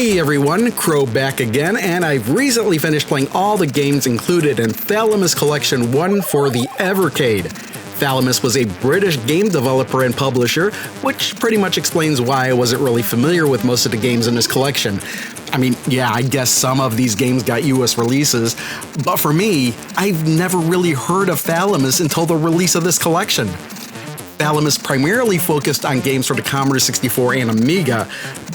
Hey everyone, Crow back again, and I've recently finished playing all the games included in Thalamus Collection 1 for the Evercade. Thalamus was a British game developer and publisher, which pretty much explains why I wasn't really familiar with most of the games in this collection. I mean, yeah, I guess some of these games got US releases, but for me, I've never really heard of Thalamus until the release of this collection. Thalamus primarily focused on games for the Commodore 64 and Amiga,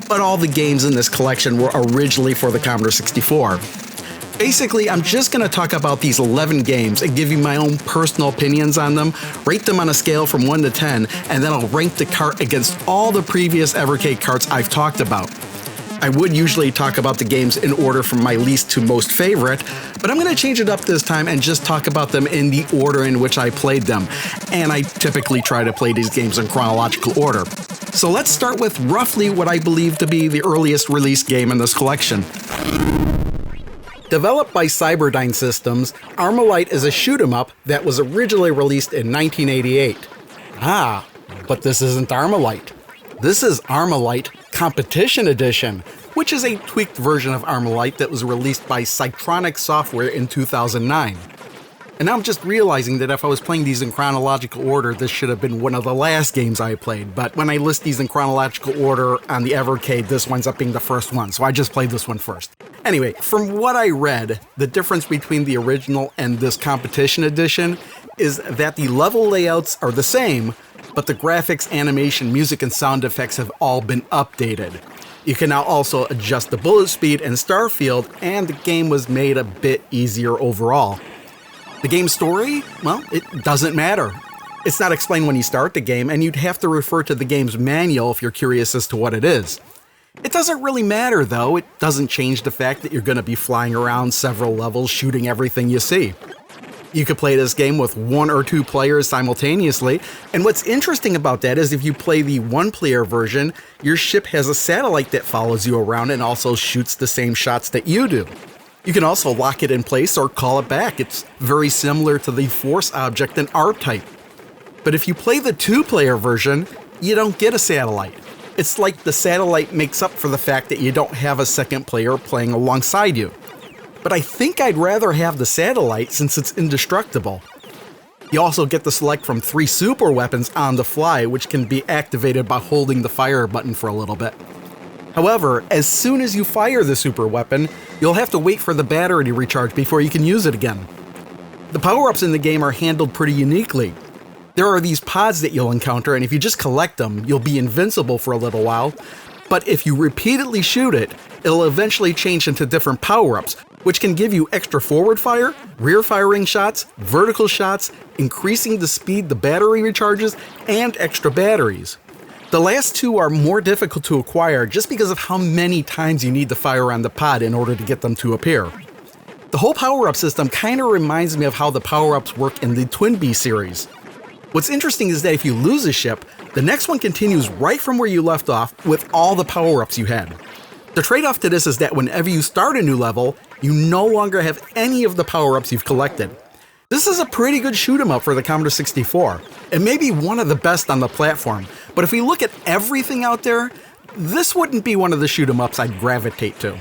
but all the games in this collection were originally for the Commodore 64. Basically, I'm just going to talk about these 11 games and give you my own personal opinions on them, rate them on a scale from 1 to 10, and then I'll rank the cart against all the previous Evercade carts I've talked about. I would usually talk about the games in order from my least to most favorite, but I'm going to change it up this time and just talk about them in the order in which I played them. And I typically try to play these games in chronological order. So let's start with roughly what I believe to be the earliest release game in this collection. Developed by Cyberdyne Systems, Armalyte is a shoot-'em-up that was originally released in 1988. Ah, but this isn't Armalyte. This is Armalyte Competition Edition, which is a tweaked version of Armalyte that was released by Cytronic Software in 2009. And now I'm just realizing that if I was playing these in chronological order, this should have been one of the last games I played, but when I list these in chronological order on the Evercade, this winds up being the first one, so I just played this one first. Anyway, from what I read, the difference between the original and this Competition Edition is that the level layouts are the same, but the graphics, animation, music, and sound effects have all been updated. You can now also adjust the bullet speed and star field, and the game was made a bit easier overall. The game's story? Well, it doesn't matter. It's not explained when you start the game, and you'd have to refer to the game's manual if you're curious as to what it is. It doesn't really matter, though. It doesn't change the fact that you're going to be flying around several levels shooting everything you see. You could play this game with 1 or 2 players simultaneously, and what's interesting about that is if you play the 1-player version, your ship has a satellite that follows you around and also shoots the same shots that you do. You can also lock it in place or call it back. It's very similar to the Force object in R-Type. But if you play the 2-player version, you don't get a satellite. It's like the satellite makes up for the fact that you don't have a second player playing alongside you. But I think I'd rather have the satellite since it's indestructible. You also get to select from 3 super weapons on the fly, which can be activated by holding the fire button for a little bit. However, as soon as you fire the super weapon, you'll have to wait for the battery to recharge before you can use it again. The power-ups in the game are handled pretty uniquely. There are these pods that you'll encounter, and if you just collect them, you'll be invincible for a little while. But if you repeatedly shoot it, it'll eventually change into different power-ups, which can give you extra forward fire, rear firing shots, vertical shots, increasing the speed the battery recharges, and extra batteries. The last 2 are more difficult to acquire just because of how many times you need to fire on the pod in order to get them to appear. The whole power-up system kind of reminds me of how the power-ups work in the Twin Bee series. What's interesting is that if you lose a ship, the next one continues right from where you left off with all the power-ups you had. The trade-off to this is that whenever you start a new level, you no longer have any of the power-ups you've collected. This is a pretty good shoot-'em-up for the Commodore 64. It may be one of the best on the platform, but if we look at everything out there, this wouldn't be one of the shoot-'em-ups I'd gravitate to.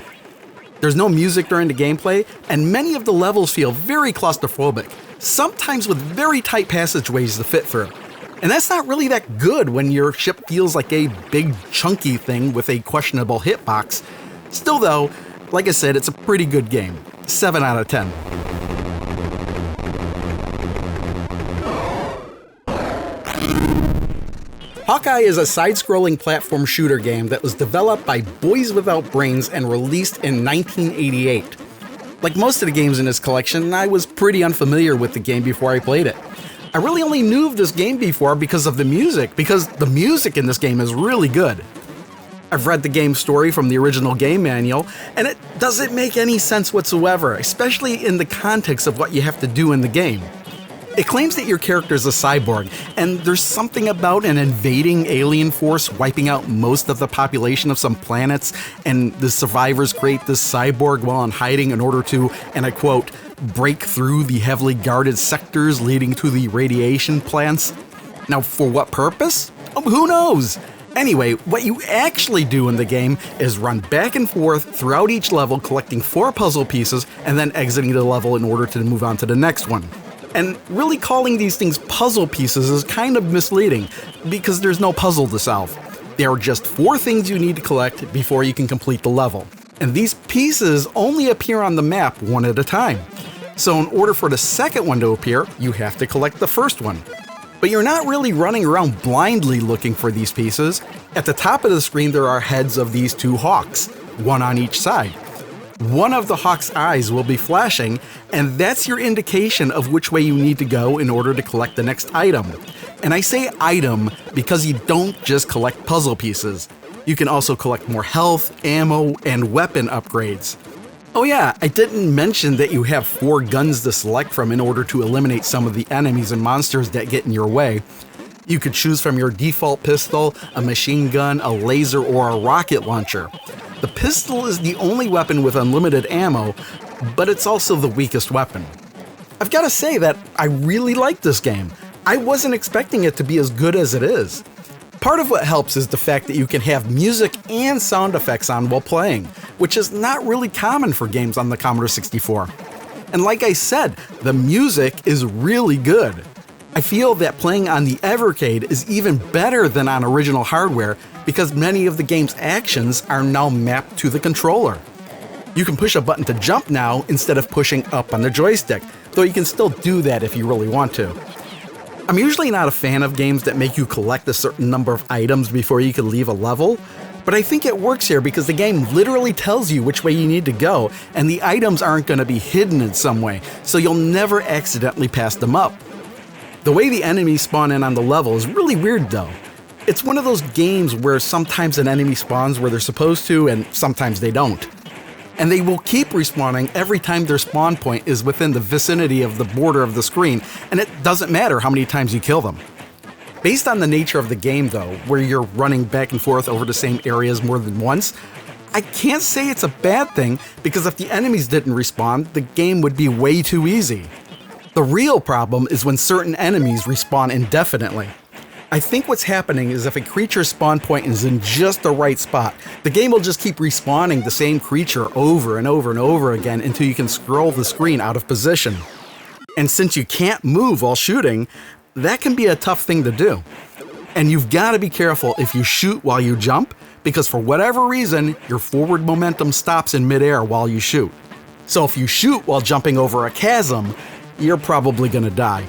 There's no music during the gameplay, and many of the levels feel very claustrophobic, sometimes with very tight passageways to fit through. And that's not really that good when your ship feels like a big chunky thing with a questionable hitbox. Still though, like I said, it's a pretty good game. 7 out of 10. Hawkeye is a side-scrolling platform shooter game that was developed by Boys Without Brains and released in 1988. Like most of the games in this collection, I was pretty unfamiliar with the game before I played it. I really only knew of this game before because of the music, because the music in this game is really good. I've read the game's story from the original game manual, and it doesn't make any sense whatsoever, especially in the context of what you have to do in the game. It claims that your character is a cyborg, and there's something about an invading alien force wiping out most of the population of some planets, and the survivors create this cyborg while in hiding in order to, and I quote, break through the heavily guarded sectors leading to the radiation plants. Now, for what purpose? Who knows? Anyway, what you actually do in the game is run back and forth throughout each level, collecting 4 puzzle pieces and then exiting the level in order to move on to the next one. And really calling these things puzzle pieces is kind of misleading, because there's no puzzle to solve. There are just 4 things you need to collect before you can complete the level. And these pieces only appear on the map one at a time. So in order for the second one to appear, you have to collect the first one. But you're not really running around blindly looking for these pieces. At the top of the screen there are heads of these 2 hawks, one on each side. One of the hawk's eyes will be flashing, and that's your indication of which way you need to go in order to collect the next item. And I say item because you don't just collect puzzle pieces. You can also collect more health, ammo, and weapon upgrades. Oh yeah, I didn't mention that you have 4 guns to select from in order to eliminate some of the enemies and monsters that get in your way. You could choose from your default pistol, a machine gun, a laser, or a rocket launcher. The pistol is the only weapon with unlimited ammo, but it's also the weakest weapon. I've got to say that I really like this game. I wasn't expecting it to be as good as it is. Part of what helps is the fact that you can have music and sound effects on while playing, which is not really common for games on the Commodore 64. And like I said, the music is really good. I feel that playing on the Evercade is even better than on original hardware because many of the game's actions are now mapped to the controller. You can push a button to jump now instead of pushing up on the joystick, though you can still do that if you really want to. I'm usually not a fan of games that make you collect a certain number of items before you can leave a level, but I think it works here because the game literally tells you which way you need to go, and the items aren't going to be hidden in some way, so you'll never accidentally pass them up. The way the enemies spawn in on the level is really weird though. It's one of those games where sometimes an enemy spawns where they're supposed to and sometimes they don't. And they will keep respawning every time their spawn point is within the vicinity of the border of the screen, and it doesn't matter how many times you kill them. Based on the nature of the game though, where you're running back and forth over the same areas more than once, I can't say it's a bad thing because if the enemies didn't respawn, the game would be way too easy. The real problem is when certain enemies respawn indefinitely. I think what's happening is if a creature's spawn point is in just the right spot, the game will just keep respawning the same creature over and over and over again until you can scroll the screen out of position. And since you can't move while shooting, that can be a tough thing to do. And you've got to be careful if you shoot while you jump, because for whatever reason, your forward momentum stops in midair while you shoot. So if you shoot while jumping over a chasm, you're probably gonna die.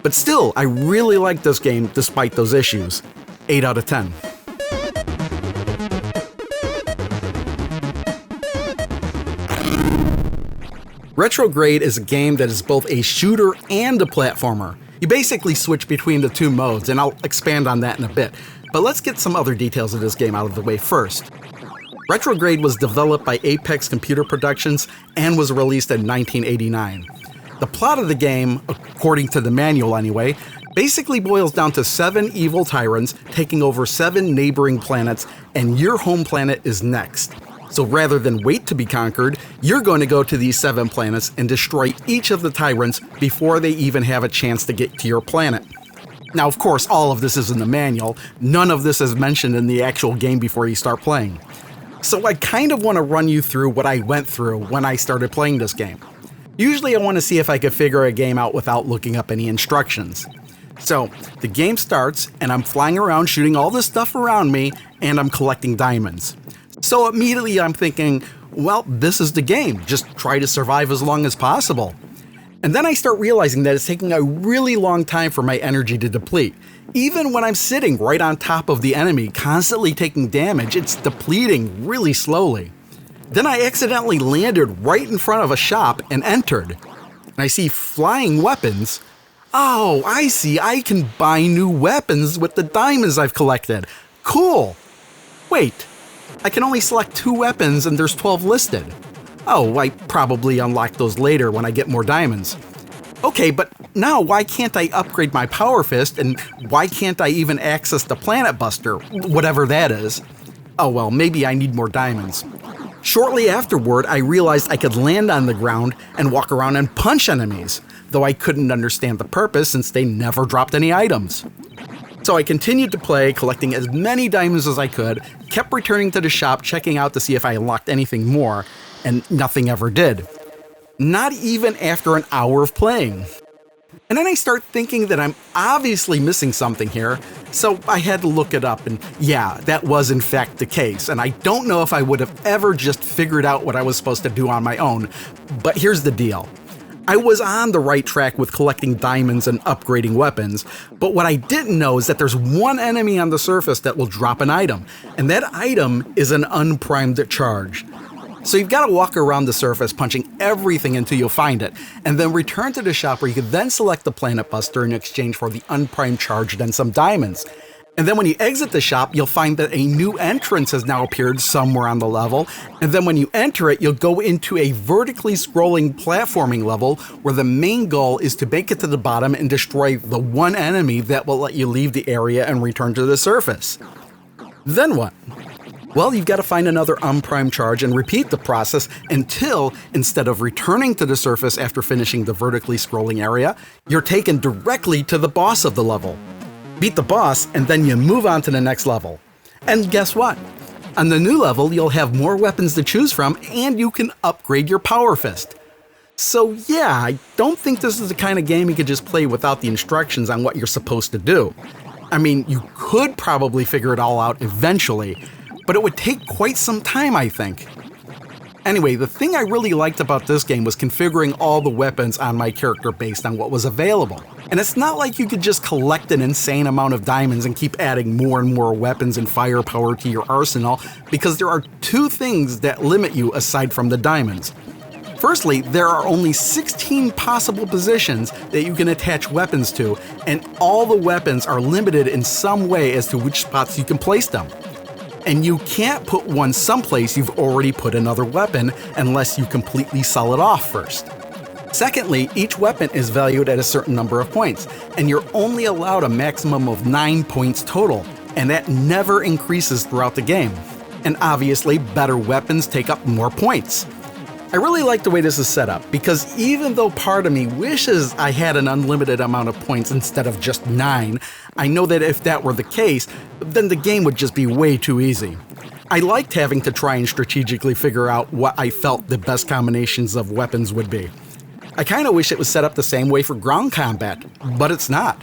But still, I really like this game despite those issues. 8 out of 10. Retrograde is a game that is both a shooter and a platformer. You basically switch between the 2 modes, and I'll expand on that in a bit. But let's get some other details of this game out of the way first. Retrograde was developed by Apex Computer Productions and was released in 1989. The plot of the game, according to the manual anyway, basically boils down to 7 evil tyrants taking over 7 neighboring planets, and your home planet is next. So rather than wait to be conquered, you're going to go to these 7 planets and destroy each of the tyrants before they even have a chance to get to your planet. Now, of course, all of this is in the manual. None of this is mentioned in the actual game before you start playing. So I kind of want to run you through what I went through when I started playing this game. Usually I want to see if I could figure a game out without looking up any instructions. So, the game starts, and I'm flying around shooting all this stuff around me, and I'm collecting diamonds. So immediately I'm thinking, well, this is the game. Just try to survive as long as possible. And then I start realizing that it's taking a really long time for my energy to deplete. Even when I'm sitting right on top of the enemy, constantly taking damage, it's depleting really slowly. Then I accidentally landed right in front of a shop and entered. And I see flying weapons. Oh, I see. I can buy new weapons with the diamonds I've collected. Cool. Wait, I can only select 2 weapons and there's 12 listed. Oh, I probably unlock those later when I get more diamonds. Okay, but now why can't I upgrade my Power Fist, and why can't I even access the Planet Buster, whatever that is? Oh well, maybe I need more diamonds. Shortly afterward, I realized I could land on the ground and walk around and punch enemies, though I couldn't understand the purpose since they never dropped any items. So I continued to play, collecting as many diamonds as I could, kept returning to the shop, checking out to see if I unlocked anything more, and nothing ever did. Not even after an hour of playing. And then I start thinking that I'm obviously missing something here, so I had to look it up, and yeah, that was in fact the case, and I don't know if I would have ever just figured out what I was supposed to do on my own, but here's the deal. I was on the right track with collecting diamonds and upgrading weapons, but what I didn't know is that there's one enemy on the surface that will drop an item, and that item is an unprimed charge. So you've got to walk around the surface punching everything until you'll find it, and then return to the shop where you can then select the Planet Buster in exchange for the unprimed charge and some diamonds. And then when you exit the shop, you'll find that a new entrance has now appeared somewhere on the level, and then when you enter it, you'll go into a vertically scrolling platforming level where the main goal is to make it to the bottom and destroy the one enemy that will let you leave the area and return to the surface. Then what? Well, you've got to find another unprimed charge and repeat the process until, instead of returning to the surface after finishing the vertically scrolling area, you're taken directly to the boss of the level. Beat the boss, and then you move on to the next level. And guess what? On the new level, you'll have more weapons to choose from, and you can upgrade your Power Fist. So yeah, I don't think this is the kind of game you could just play without the instructions on what you're supposed to do. I mean, you could probably figure it all out eventually, but it would take quite some time, I think. Anyway, the thing I really liked about this game was configuring all the weapons on my character based on what was available. And it's not like you could just collect an insane amount of diamonds and keep adding more and more weapons and firepower to your arsenal, because there are two things that limit you aside from the diamonds. Firstly, there are only 16 possible positions that you can attach weapons to, and all the weapons are limited in some way as to which spots you can place them. And you can't put one someplace you've already put another weapon unless you completely sell it off first. Secondly, each weapon is valued at a certain number of points, and you're only allowed a maximum of 9 points total, and that never increases throughout the game. And obviously, better weapons take up more points. I really like the way this is set up, because even though part of me wishes I had an unlimited amount of points instead of just 9, I know that if that were the case, then the game would just be way too easy. I liked having to try and strategically figure out what I felt the best combinations of weapons would be. I kinda wish it was set up the same way for ground combat, but it's not.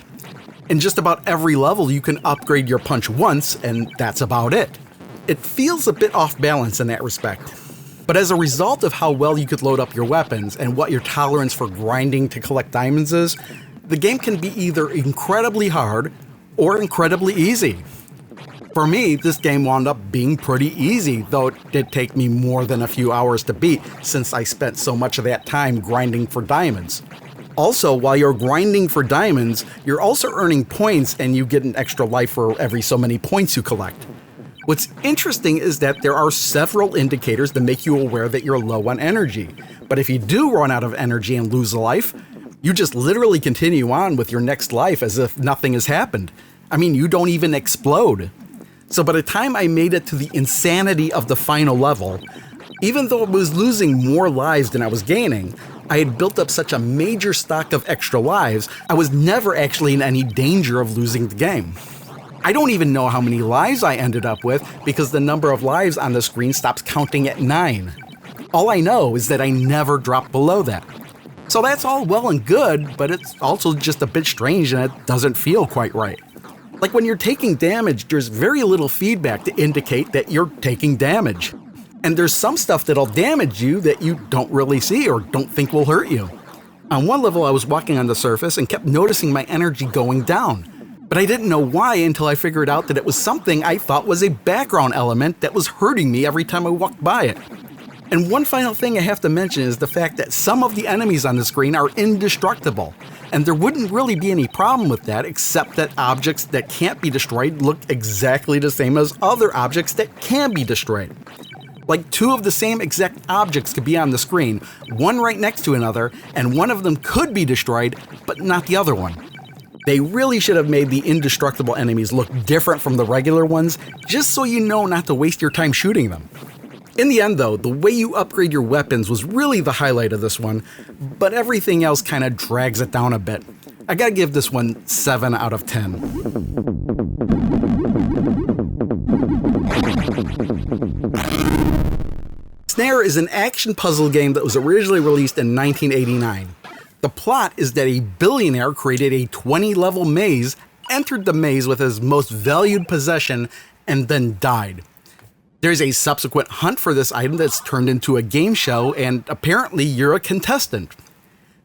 In just about every level you can upgrade your punch once, and that's about it. It feels a bit off balance in that respect. But as a result of how well you could load up your weapons and what your tolerance for grinding to collect diamonds is, the game can be either incredibly hard or incredibly easy. For me, this game wound up being pretty easy, though it did take me more than a few hours to beat since I spent so much of that time grinding for diamonds. Also, while you're grinding for diamonds, you're also earning points and you get an extra life for every so many points you collect. What's interesting is that there are several indicators that make you aware that you're low on energy, but if you do run out of energy and lose a life, you just literally continue on with your next life as if nothing has happened. I mean, you don't even explode. So by the time I made it to the insanity of the final level, even though I was losing more lives than I was gaining, I had built up such a major stock of extra lives, I was never actually in any danger of losing the game. I don't even know how many lives I ended up with because the number of lives on the screen stops counting at 9. All I know is that I never dropped below that. So that's all well and good, but it's also just a bit strange and it doesn't feel quite right. Like when you're taking damage, there's very little feedback to indicate that you're taking damage. And there's some stuff that'll damage you that you don't really see or don't think will hurt you. On one level, I was walking on the surface and kept noticing my energy going down. But I didn't know why until I figured out that it was something I thought was a background element that was hurting me every time I walked by it. And one final thing I have to mention is the fact that some of the enemies on the screen are indestructible. And there wouldn't really be any problem with that except that objects that can't be destroyed look exactly the same as other objects that can be destroyed. Like 2 of the same exact objects could be on the screen, one right next to another, and one of them could be destroyed, but not the other one. They really should have made the indestructible enemies look different from the regular ones, just so you know not to waste your time shooting them. In the end though, the way you upgrade your weapons was really the highlight of this one, but everything else kinda drags it down a bit. I gotta give this one 7 out of 10. Snare is an action puzzle game that was originally released in 1989. The plot is that a billionaire created a 20-level maze, entered the maze with his most valued possession, and then died. There's a subsequent hunt for this item that's turned into a game show, and apparently you're a contestant.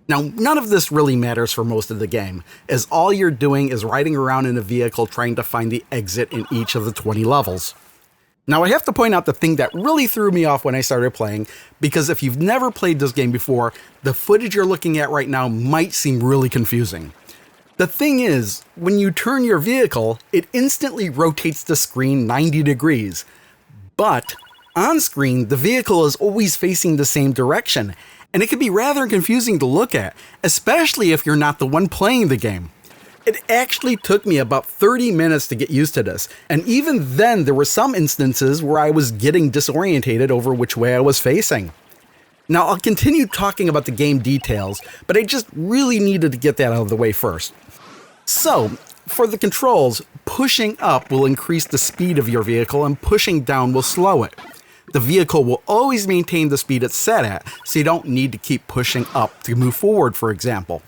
Now, none of this really matters for most of the game, as all you're doing is riding around in a vehicle trying to find the exit in each of the 20 levels. Now, I have to point out the thing that really threw me off when I started playing, because if you've never played this game before, the footage you're looking at right now might seem really confusing. The thing is, when you turn your vehicle, it instantly rotates the screen 90 degrees. But on screen, the vehicle is always facing the same direction, and it can be rather confusing to look at, especially if you're not the one playing the game. It actually took me about 30 minutes to get used to this, and even then there were some instances where I was getting disorientated over which way I was facing. Now, I'll continue talking about the game details, but I just really needed to get that out of the way first. So, for the controls, pushing up will increase the speed of your vehicle and pushing down will slow it. The vehicle will always maintain the speed it's set at, so you don't need to keep pushing up to move forward, for example.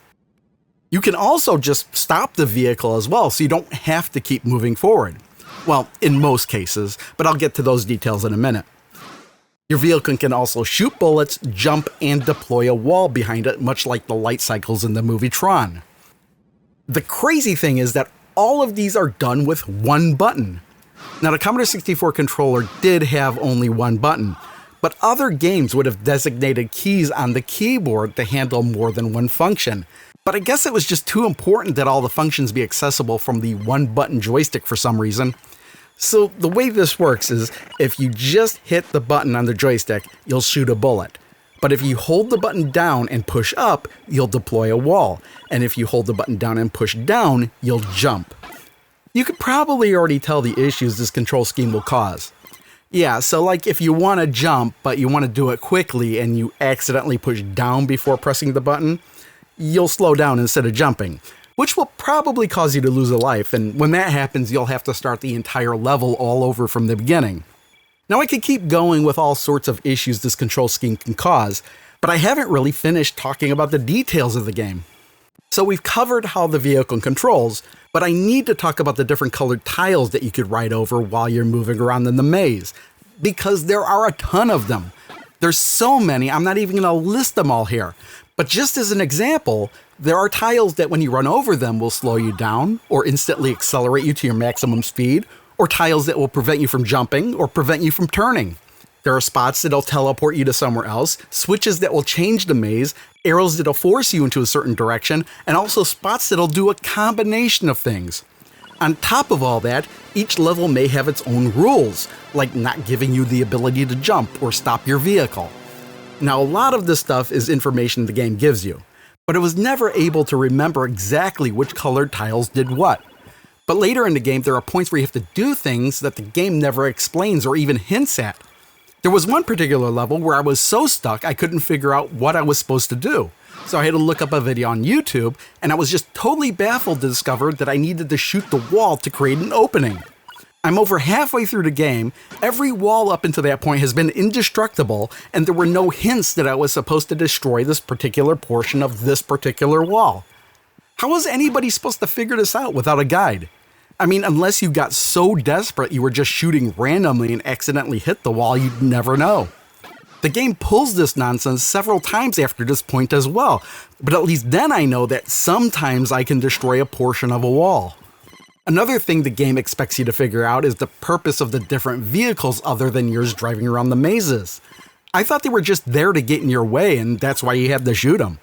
You can also just stop the vehicle as well, so you don't have to keep moving forward. Well, in most cases, but I'll get to those details in a minute. Your vehicle can also shoot bullets, jump, and deploy a wall behind it, much like the light cycles in the movie Tron. The crazy thing is that all of these are done with one button. Now, the Commodore 64 controller did have only one button, but other games would have designated keys on the keyboard to handle more than one function. But I guess it was just too important that all the functions be accessible from the one-button joystick for some reason. So the way this works is, if you just hit the button on the joystick, you'll shoot a bullet. But if you hold the button down and push up, you'll deploy a wall. And if you hold the button down and push down, you'll jump. You could probably already tell the issues this control scheme will cause. Yeah, so like if you want to jump, but you want to do it quickly and you accidentally push down before pressing the button, you'll slow down instead of jumping, which will probably cause you to lose a life, and when that happens, you'll have to start the entire level all over from the beginning. Now, I could keep going with all sorts of issues this control scheme can cause, but I haven't really finished talking about the details of the game. So we've covered how the vehicle controls, but I need to talk about the different colored tiles that you could ride over while you're moving around in the maze, because there are a ton of them. There's so many, I'm not even going to list them all here. But just as an example, there are tiles that when you run over them will slow you down or instantly accelerate you to your maximum speed, or tiles that will prevent you from jumping or prevent you from turning. There are spots that'll teleport you to somewhere else, switches that will change the maze, arrows that'll force you into a certain direction, and also spots that'll do a combination of things. On top of all that, each level may have its own rules, like not giving you the ability to jump or stop your vehicle. Now, a lot of this stuff is information the game gives you, but it was never able to remember exactly which colored tiles did what. But later in the game, there are points where you have to do things that the game never explains or even hints at. There was one particular level where I was so stuck I couldn't figure out what I was supposed to do. So I had to look up a video on YouTube, and I was just totally baffled to discover that I needed to shoot the wall to create an opening. I'm over halfway through the game, every wall up until that point has been indestructible, and there were no hints that I was supposed to destroy this particular portion of this particular wall. How was anybody supposed to figure this out without a guide? I mean, unless you got so desperate you were just shooting randomly and accidentally hit the wall, you'd never know. The game pulls this nonsense several times after this point as well, but at least then I know that sometimes I can destroy a portion of a wall. Another thing the game expects you to figure out is the purpose of the different vehicles other than yours driving around the mazes. I thought they were just there to get in your way, and that's why you had to shoot them.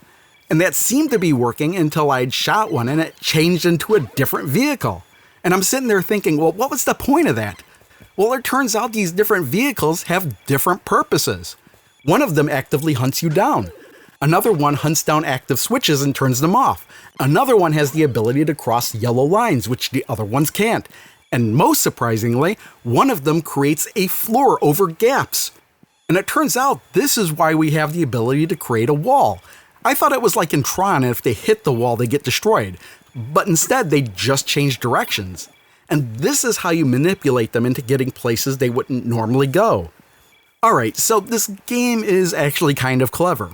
And that seemed to be working until I'd shot one and it changed into a different vehicle. And I'm sitting there thinking, well, what was the point of that? Well, it turns out these different vehicles have different purposes. One of them actively hunts you down. Another one hunts down active switches and turns them off. Another one has the ability to cross yellow lines, which the other ones can't. And most surprisingly, one of them creates a floor over gaps. And it turns out this is why we have the ability to create a wall. I thought it was like in Tron, and if they hit the wall, they get destroyed. But instead, they just change directions. And this is how you manipulate them into getting places they wouldn't normally go. Alright, so this game is actually kind of clever.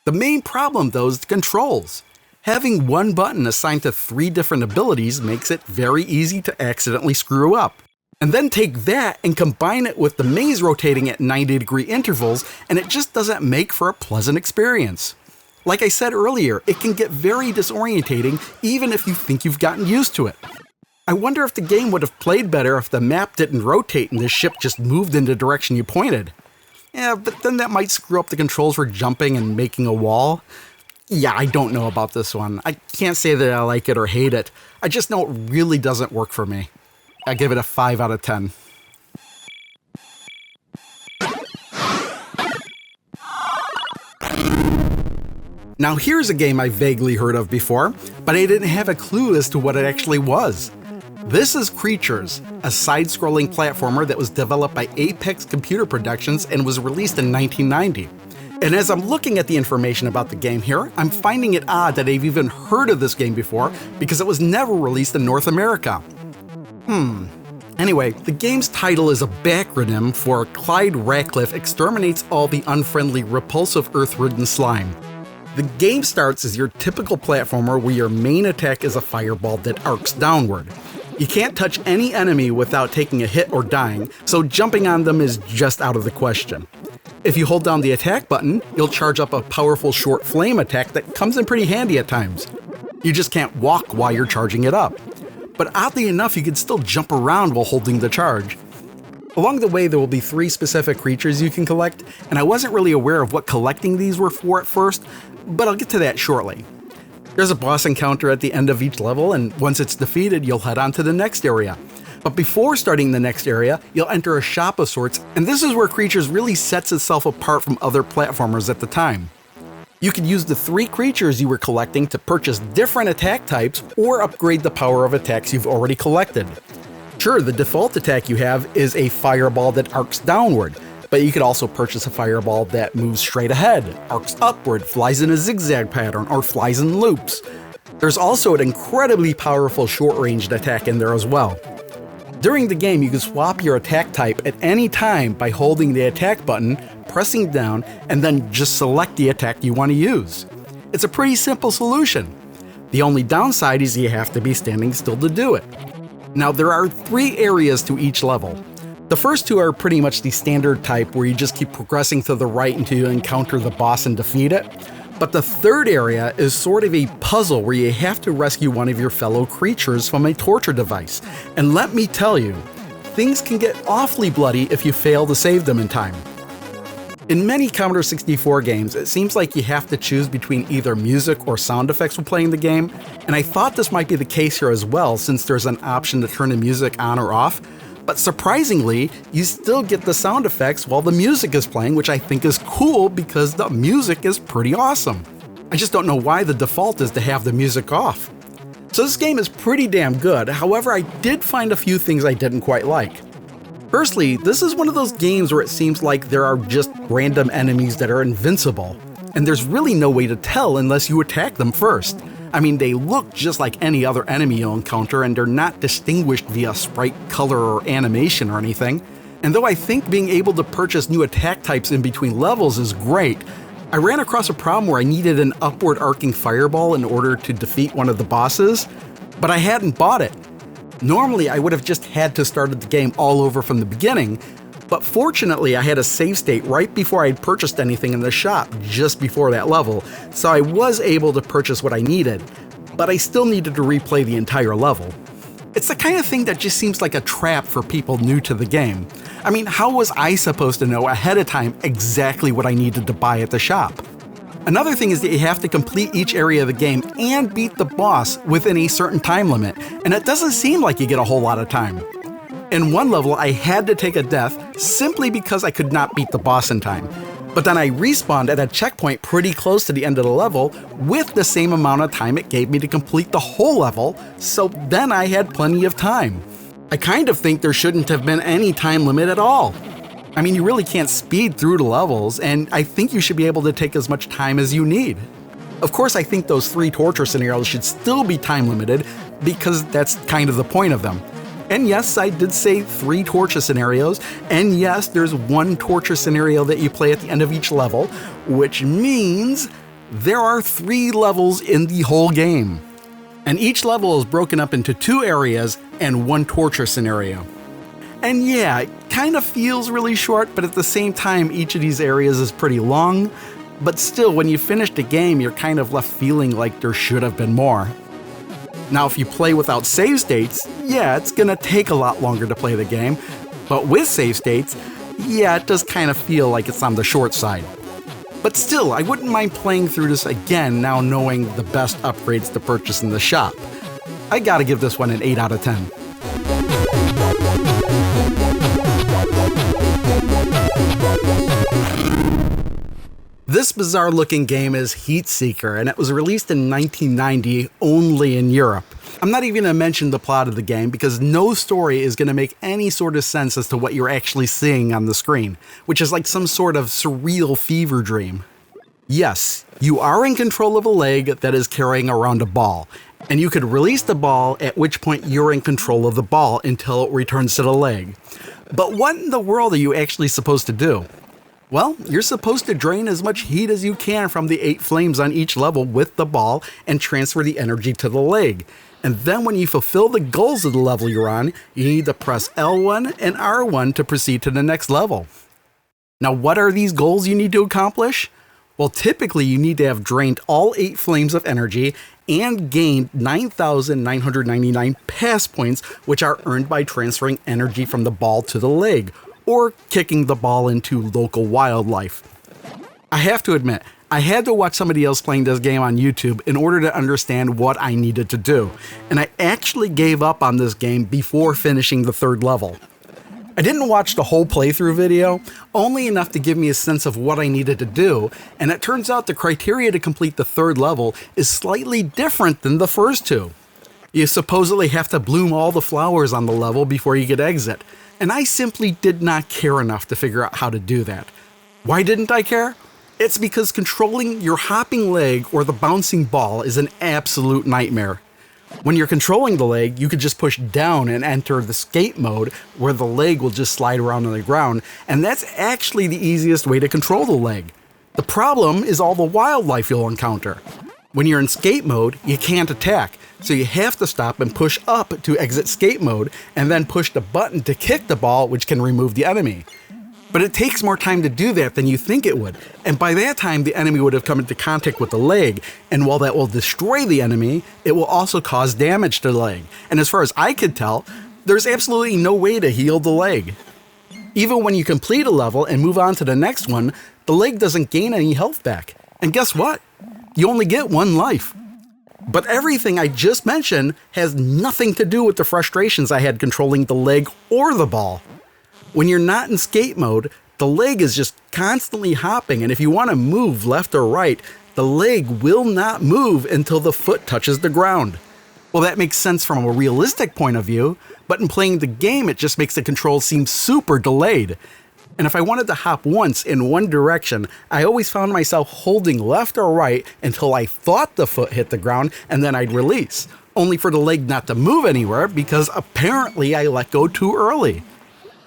The main problem, though, is the controls. Having one button assigned to 3 different abilities makes it very easy to accidentally screw up. And then take that and combine it with the maze rotating at 90-degree intervals, and it just doesn't make for a pleasant experience. Like I said earlier, it can get very disorientating even if you think you've gotten used to it. I wonder if the game would have played better if the map didn't rotate and the ship just moved in the direction you pointed. Yeah, but then that might screw up the controls for jumping and making a wall. Yeah, I don't know about this one. I can't say that I like it or hate it. I just know it really doesn't work for me. I give it a 5 out of 10. Now here's a game I vaguely heard of before, but I didn't have a clue as to what it actually was. This is Creatures, a side-scrolling platformer that was developed by Apex Computer Productions and was released in 1990. And as I'm looking at the information about the game here, I'm finding it odd that I've even heard of this game before because it was never released in North America. Anyway, the game's title is a backronym for Clyde Ratcliffe Exterminates All the Unfriendly Repulsive Earth-Ridden Slime. The game starts as your typical platformer where your main attack is a fireball that arcs downward. You can't touch any enemy without taking a hit or dying, so jumping on them is just out of the question. If you hold down the attack button, you'll charge up a powerful short flame attack that comes in pretty handy at times. You just can't walk while you're charging it up. But oddly enough, you can still jump around while holding the charge. Along the way, there will be 3 specific creatures you can collect, and I wasn't really aware of what collecting these were for at first, but I'll get to that shortly. There's a boss encounter at the end of each level, and once it's defeated, you'll head on to the next area. But before starting the next area, you'll enter a shop of sorts, and this is where Creatures really sets itself apart from other platformers at the time. You could use the 3 creatures you were collecting to purchase different attack types or upgrade the power of attacks you've already collected. Sure, the default attack you have is a fireball that arcs downward, but you could also purchase a fireball that moves straight ahead, arcs upward, flies in a zigzag pattern, or flies in loops. There's also an incredibly powerful short-ranged attack in there as well. During the game, you can swap your attack type at any time by holding the attack button, pressing down, and then just select the attack you want to use. It's a pretty simple solution. The only downside is you have to be standing still to do it. Now, there are 3 areas to each level. The first 2 are pretty much the standard type where you just keep progressing to the right until you encounter the boss and defeat it. But the 3rd area is sort of a puzzle where you have to rescue one of your fellow creatures from a torture device. And let me tell you, things can get awfully bloody if you fail to save them in time. In many Commodore 64 games, it seems like you have to choose between either music or sound effects when playing the game, and I thought this might be the case here as well since there's an option to turn the music on or off. But surprisingly, you still get the sound effects while the music is playing, which I think is cool because the music is pretty awesome. I just don't know why the default is to have the music off. So this game is pretty damn good, however I did find a few things I didn't quite like. Firstly, this is one of those games where it seems like there are just random enemies that are invincible, and there's really no way to tell unless you attack them first. I mean, they look just like any other enemy you'll encounter, and they're not distinguished via sprite, color, or animation or anything. And though I think being able to purchase new attack types in between levels is great, I ran across a problem where I needed an upward arcing fireball in order to defeat one of the bosses, but I hadn't bought it. Normally, I would have just had to start the game all over from the beginning, but fortunately I had a save state right before I had purchased anything in the shop, just before that level, so I was able to purchase what I needed, but I still needed to replay the entire level. It's the kind of thing that just seems like a trap for people new to the game. I mean, how was I supposed to know ahead of time exactly what I needed to buy at the shop? Another thing is that you have to complete each area of the game and beat the boss within a certain time limit, and it doesn't seem like you get a whole lot of time. In one level, I had to take a death simply because I could not beat the boss in time. But then I respawned at a checkpoint pretty close to the end of the level with the same amount of time it gave me to complete the whole level, so then I had plenty of time. I kind of think there shouldn't have been any time limit at all. I mean, you really can't speed through the levels, and I think you should be able to take as much time as you need. Of course, I think those 3 torture scenarios should still be time limited because that's kind of the point of them. And yes, I did say 3 torture scenarios, and yes, there's 1 torture scenario that you play at the end of each level, which means there are 3 levels in the whole game. And each level is broken up into 2 areas and 1 torture scenario. And yeah, it kind of feels really short, but at the same time, each of these areas is pretty long. But still, when you finish the game, you're kind of left feeling like there should have been more. Now, if you play without save states, yeah, it's gonna take a lot longer to play the game. But with save states, yeah, it does kind of feel like it's on the short side. But still, I wouldn't mind playing through this again now knowing the best upgrades to purchase in the shop. I gotta give this one an 8 out of 10. This bizarre looking game is Heatseeker, and it was released in 1990 only in Europe. I'm not even going to mention the plot of the game because no story is going to make any sort of sense as to what you're actually seeing on the screen, which is like some sort of surreal fever dream. Yes, you are in control of a leg that is carrying around a ball, and you could release the ball, at which point you're in control of the ball until it returns to the leg. But what in the world are you actually supposed to do? Well, you're supposed to drain as much heat as you can from the 8 flames on each level with the ball and transfer the energy to the leg. And then when you fulfill the goals of the level you're on, you need to press L1 and R1 to proceed to the next level. Now, what are these goals you need to accomplish? Well, typically you need to have drained all 8 flames of energy and gained 9,999 pass points, which are earned by transferring energy from the ball to the leg, or kicking the ball into local wildlife. I have to admit, I had to watch somebody else playing this game on YouTube in order to understand what I needed to do, and I actually gave up on this game before finishing the 3rd level. I didn't watch the whole playthrough video, only enough to give me a sense of what I needed to do, and it turns out the criteria to complete the 3rd level is slightly different than the first 2. You supposedly have to bloom all the flowers on the level before you could exit, and I simply did not care enough to figure out how to do that. Why didn't I care? It's because controlling your hopping leg or the bouncing ball is an absolute nightmare. When you're controlling the leg, you could just push down and enter the skate mode where the leg will just slide around on the ground, and that's actually the easiest way to control the leg. The problem is all the wildlife you'll encounter. When you're in skate mode, you can't attack, so you have to stop and push up to exit skate mode, and then push the button to kick the ball, which can remove the enemy. But it takes more time to do that than you think it would, and by that time the enemy would have come into contact with the leg, and while that will destroy the enemy, it will also cause damage to the leg. And as far as I could tell, there's absolutely no way to heal the leg. Even when you complete a level and move on to the next one, the leg doesn't gain any health back. And guess what? You only get 1 life. But everything I just mentioned has nothing to do with the frustrations I had controlling the leg or the ball. When you're not in skate mode, the leg is just constantly hopping, and if you want to move left or right, the leg will not move until the foot touches the ground. Well, that makes sense from a realistic point of view, but in playing the game, it just makes the control seem super delayed. And if I wanted to hop once in one direction, I always found myself holding left or right until I thought the foot hit the ground, and then I'd release, only for the leg not to move anywhere because apparently I let go too early.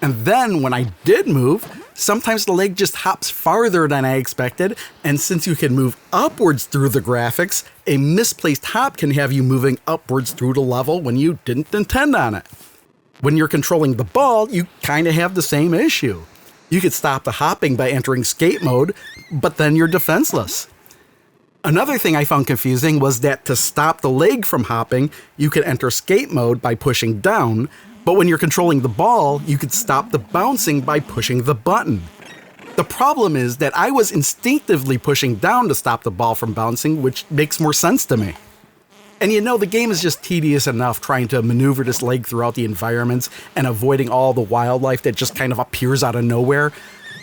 And then when I did move, sometimes the leg just hops farther than I expected, and since you can move upwards through the graphics, a misplaced hop can have you moving upwards through the level when you didn't intend on it. When you're controlling the ball, you kind of have the same issue. You could stop the hopping by entering skate mode, but then you're defenseless. Another thing I found confusing was that to stop the leg from hopping, you could enter skate mode by pushing down, but when you're controlling the ball, you could stop the bouncing by pushing the button. The problem is that I was instinctively pushing down to stop the ball from bouncing, which makes more sense to me. And you know, the game is just tedious enough trying to maneuver this leg throughout the environments and avoiding all the wildlife that just kind of appears out of nowhere.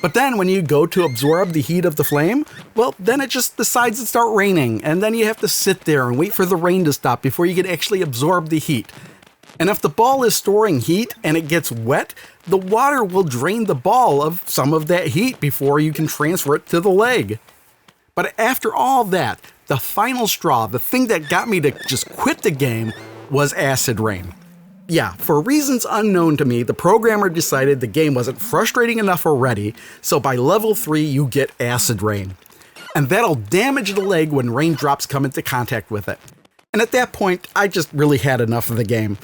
But then when you go to absorb the heat of the flame, well, then it just decides to start raining, and then you have to sit there and wait for the rain to stop before you can actually absorb the heat. And if the ball is storing heat and it gets wet, the water will drain the ball of some of that heat before you can transfer it to the leg. But after all that, the final straw, the thing that got me to just quit the game, was acid rain. Yeah, for reasons unknown to me, the programmer decided the game wasn't frustrating enough already, so by level 3 you get acid rain. And that'll damage the leg when raindrops come into contact with it. And at that point, I just really had enough of the game.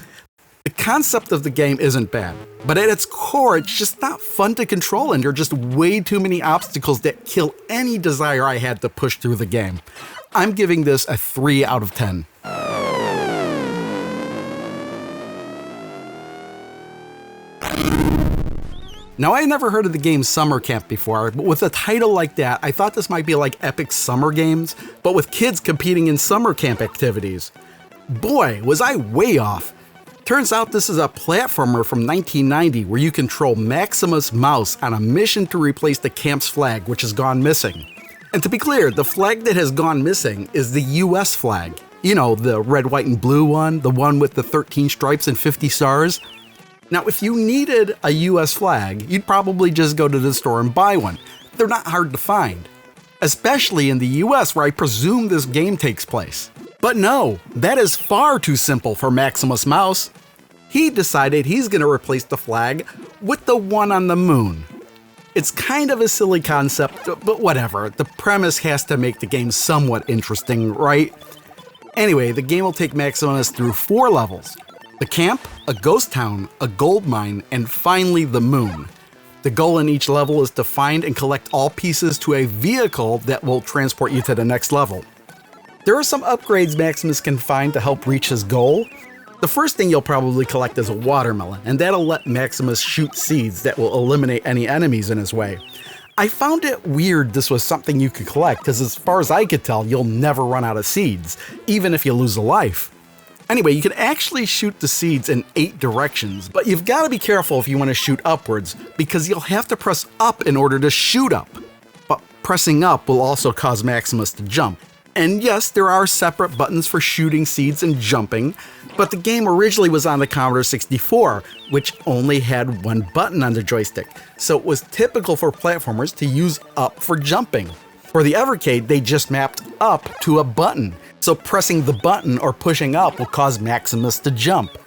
The concept of the game isn't bad, but at its core, it's just not fun to control, and there are just way too many obstacles that kill any desire I had to push through the game. I'm giving this a 3 out of 10. Now, I had never heard of the game Summer Camp before, but with a title like that, I thought this might be like Epic Summer Games, but with kids competing in summer camp activities. Boy, was I way off. Turns out this is a platformer from 1990 where you control Maximus Mouse on a mission to replace the camp's flag, which has gone missing. And to be clear, the flag that has gone missing is the US flag. You know, the red, white, and blue one, the one with the 13 stripes and 50 stars. Now, if you needed a US flag, you'd probably just go to the store and buy one. They're not hard to find, especially in the US where I presume this game takes place. But no, that is far too simple for Maximus Mouse. He decided he's going to replace the flag with the one on the moon. It's kind of a silly concept, but whatever. The premise has to make the game somewhat interesting, right? Anyway, the game will take Maximus through 4 levels. The camp, a ghost town, a gold mine, and finally the moon. The goal in each level is to find and collect all pieces to a vehicle that will transport you to the next level. There are some upgrades Maximus can find to help reach his goal. The first thing you'll probably collect is a watermelon, and that'll let Maximus shoot seeds that will eliminate any enemies in his way. I found it weird this was something you could collect, because as far as I could tell, you'll never run out of seeds, even if you lose a life. Anyway, you can actually shoot the seeds in 8 directions, but you've got to be careful if you want to shoot upwards, because you'll have to press up in order to shoot up. But pressing up will also cause Maximus to jump. And yes, there are separate buttons for shooting seeds and jumping, but the game originally was on the Commodore 64, which only had one button on the joystick, so it was typical for platformers to use up for jumping. For the Evercade, they just mapped up to a button, so pressing the button or pushing up will cause Maximus to jump.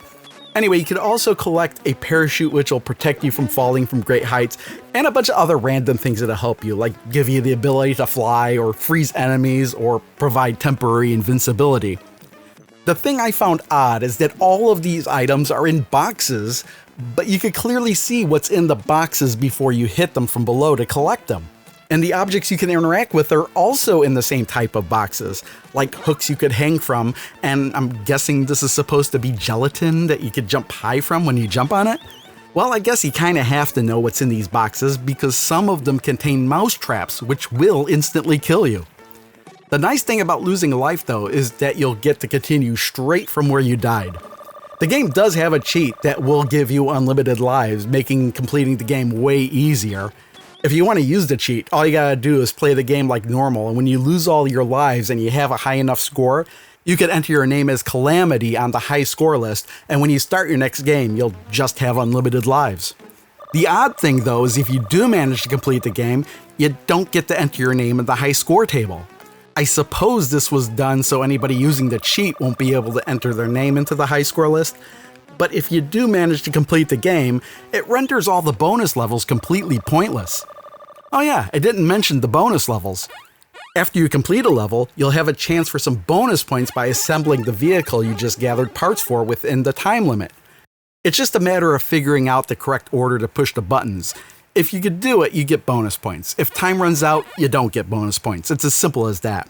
Anyway, you could also collect a parachute which will protect you from falling from great heights, and a bunch of other random things that'll help you, like give you the ability to fly, or freeze enemies, or provide temporary invincibility. The thing I found odd is that all of these items are in boxes, but you could clearly see what's in the boxes before you hit them from below to collect them. And the objects you can interact with are also in the same type of boxes, like hooks you could hang from, and I'm guessing this is supposed to be gelatin that you could jump high from when you jump on it? Well, I guess you kinda have to know what's in these boxes because some of them contain mouse traps, which will instantly kill you. The nice thing about losing a life, though, is that you'll get to continue straight from where you died. The game does have a cheat that will give you unlimited lives, making completing the game way easier. If you want to use the cheat, all you gotta do is play the game like normal, and when you lose all your lives and you have a high enough score, you can enter your name as Calamity on the high score list, and when you start your next game, you'll just have unlimited lives. The odd thing, though, is if you do manage to complete the game, you don't get to enter your name in the high score table. I suppose this was done so anybody using the cheat won't be able to enter their name into the high score list, but if you do manage to complete the game, it renders all the bonus levels completely pointless. Oh yeah, I didn't mention the bonus levels. After you complete a level, you'll have a chance for some bonus points by assembling the vehicle you just gathered parts for within the time limit. It's just a matter of figuring out the correct order to push the buttons. If you could do it, you get bonus points. If time runs out, you don't get bonus points. It's as simple as that.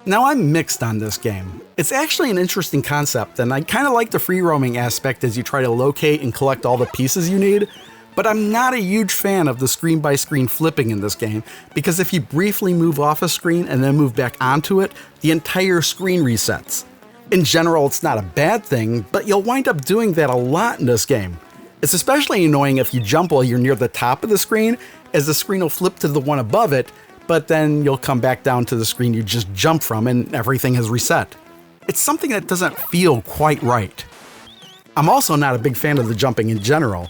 Now, I'm mixed on this game. It's actually an interesting concept, and I kind of like the free roaming aspect as you try to locate and collect all the pieces you need, but I'm not a huge fan of the screen-by-screen flipping in this game, because if you briefly move off a screen and then move back onto it, the entire screen resets. In general, it's not a bad thing, but you'll wind up doing that a lot in this game. It's especially annoying if you jump while you're near the top of the screen, as the screen will flip to the one above it, but then you'll come back down to the screen you just jumped from and everything has reset. It's something that doesn't feel quite right. I'm also not a big fan of the jumping in general.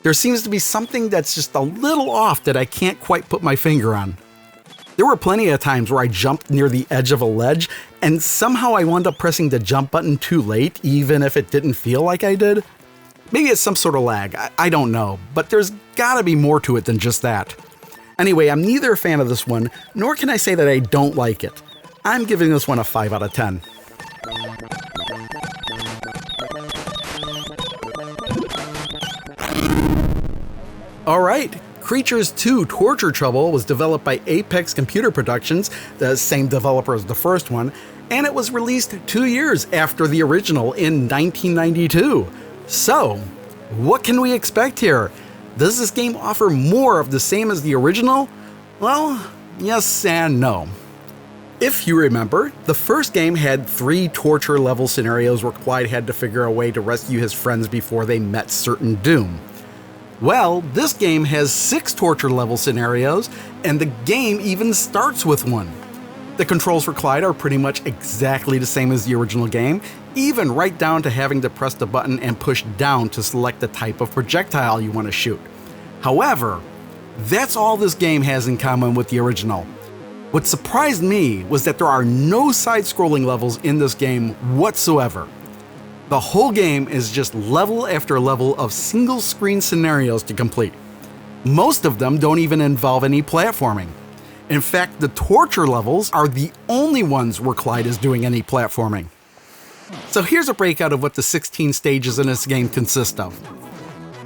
There seems to be something that's just a little off that I can't quite put my finger on. There were plenty of times where I jumped near the edge of a ledge, and somehow I wound up pressing the jump button too late, even if it didn't feel like I did. Maybe it's some sort of lag, I don't know, but there's gotta be more to it than just that. Anyway, I'm neither a fan of this one, nor can I say that I don't like it. I'm giving this one a 5 out of 10. Alright, Creatures 2 Torture Trouble was developed by Apex Computer Productions, the same developer as the first one, and it was released 2 years after the original in 1992. So, what can we expect here? Does this game offer more of the same as the original? Well, yes and no. If you remember, the first game had 3 torture level scenarios where Clyde had to figure a way to rescue his friends before they met certain doom. Well, this game has 6 torture level scenarios, and the game even starts with one. The controls for Clyde are pretty much exactly the same as the original game, even right down to having to press the button and push down to select the type of projectile you want to shoot. However, that's all this game has in common with the original. What surprised me was that there are no side-scrolling levels in this game whatsoever. The whole game is just level after level of single-screen scenarios to complete. Most of them don't even involve any platforming. In fact, the torture levels are the only ones where Clyde is doing any platforming. So here's a breakout of what the 16 stages in this game consist of.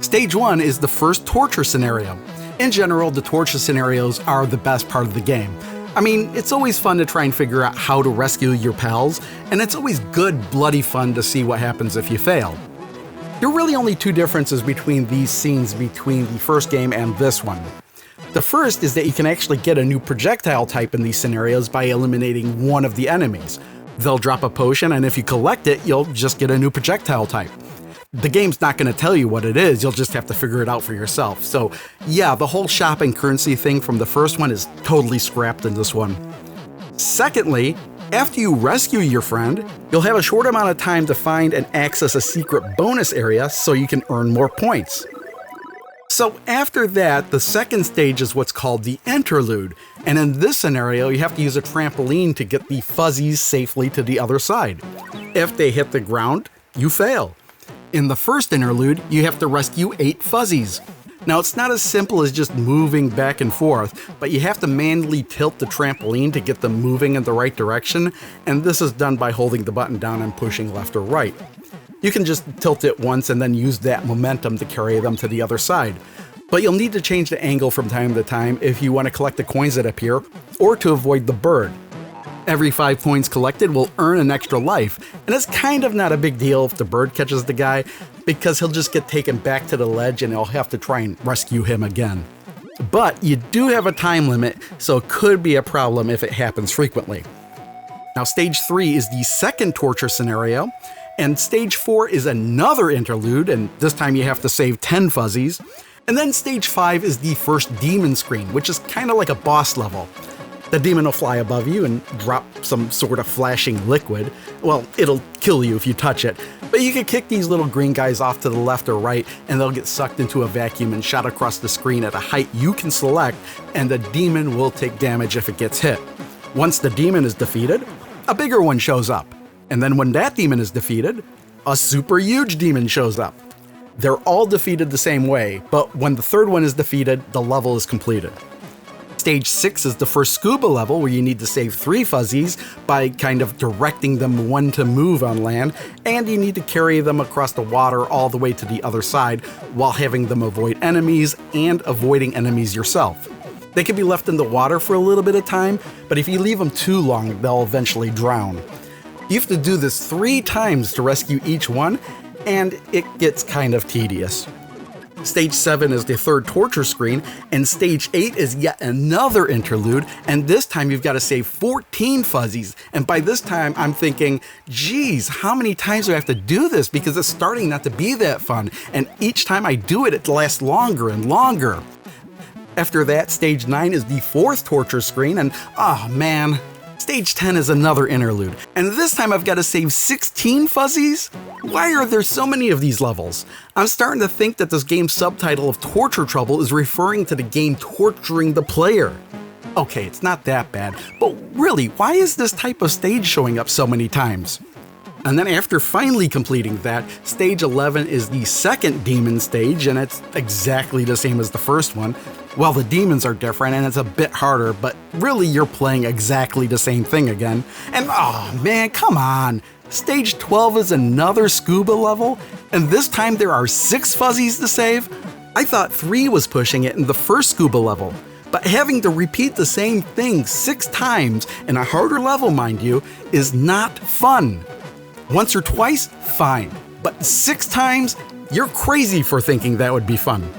Stage 1 is the first torture scenario. In general, the torture scenarios are the best part of the game. I mean, it's always fun to try and figure out how to rescue your pals, and it's always good, bloody fun to see what happens if you fail. There are really only 2 differences between these scenes between the first game and this one. The first is that you can actually get a new projectile type in these scenarios by eliminating one of the enemies. They'll drop a potion, and if you collect it, you'll just get a new projectile type. The game's not going to tell you what it is, you'll just have to figure it out for yourself. So yeah, the whole shopping currency thing from the first one is totally scrapped in this one. Secondly, after you rescue your friend, you'll have a short amount of time to find and access a secret bonus area so you can earn more points. So after that, the second stage is what's called the interlude, and in this scenario, you have to use a trampoline to get the fuzzies safely to the other side. If they hit the ground, you fail. In the first interlude, you have to rescue 8 fuzzies. Now, it's not as simple as just moving back and forth, but you have to manually tilt the trampoline to get them moving in the right direction, and this is done by holding the button down and pushing left or right. You can just tilt it once and then use that momentum to carry them to the other side. But you'll need to change the angle from time to time if you want to collect the coins that appear, or to avoid the bird. Every 5 coins collected will earn an extra life, and it's kind of not a big deal if the bird catches the guy, because he'll just get taken back to the ledge and you'll have to try and rescue him again. But you do have a time limit, so it could be a problem if it happens frequently. Now, stage 3 is the second torture scenario, and stage 4 is another interlude, and this time you have to save 10 fuzzies. And then stage 5 is the first demon screen, which is kind of like a boss level. The demon will fly above you and drop some sort of flashing liquid. Well, it'll kill you if you touch it, but you can kick these little green guys off to the left or right, and they'll get sucked into a vacuum and shot across the screen at a height you can select, and the demon will take damage if it gets hit. Once the demon is defeated, a bigger one shows up. And then when that demon is defeated, a super huge demon shows up. They're all defeated the same way, but when the third one is defeated, the level is completed. Stage 6 is the first scuba level, where you need to save 3 fuzzies by kind of directing them when to move on land, and you need to carry them across the water all the way to the other side while having them avoid enemies and avoiding enemies yourself. They can be left in the water for a little bit of time, but if you leave them too long, they'll eventually drown. You have to do this 3 times to rescue each one, and it gets kind of tedious. Stage 7 is the third torture screen, and stage 8 is yet another interlude, and this time you've got to save 14 fuzzies, and by this time I'm thinking, geez, how many times do I have to do this, because it's starting not to be that fun, and each time I do it, it lasts longer and longer. After that, stage 9 is the fourth torture screen, and oh man, stage 10 is another interlude, and this time I've got to save 16 fuzzies? Why are there so many of these levels? I'm starting to think that this game's subtitle of Torture Trouble is referring to the game torturing the player. Okay, it's not that bad, but really, why is this type of stage showing up so many times? And then after finally completing that, stage 11 is the second demon stage, and it's exactly the same as the first one. Well, the demons are different and it's a bit harder, but really you're playing exactly the same thing again. And oh man, come on! Stage 12 is another scuba level, and this time there are 6 fuzzies to save? I thought 3 was pushing it in the first scuba level, but having to repeat the same thing 6 times in a harder level, mind you, is not fun. Once or twice, fine, but 6 times? You're crazy for thinking that would be fun.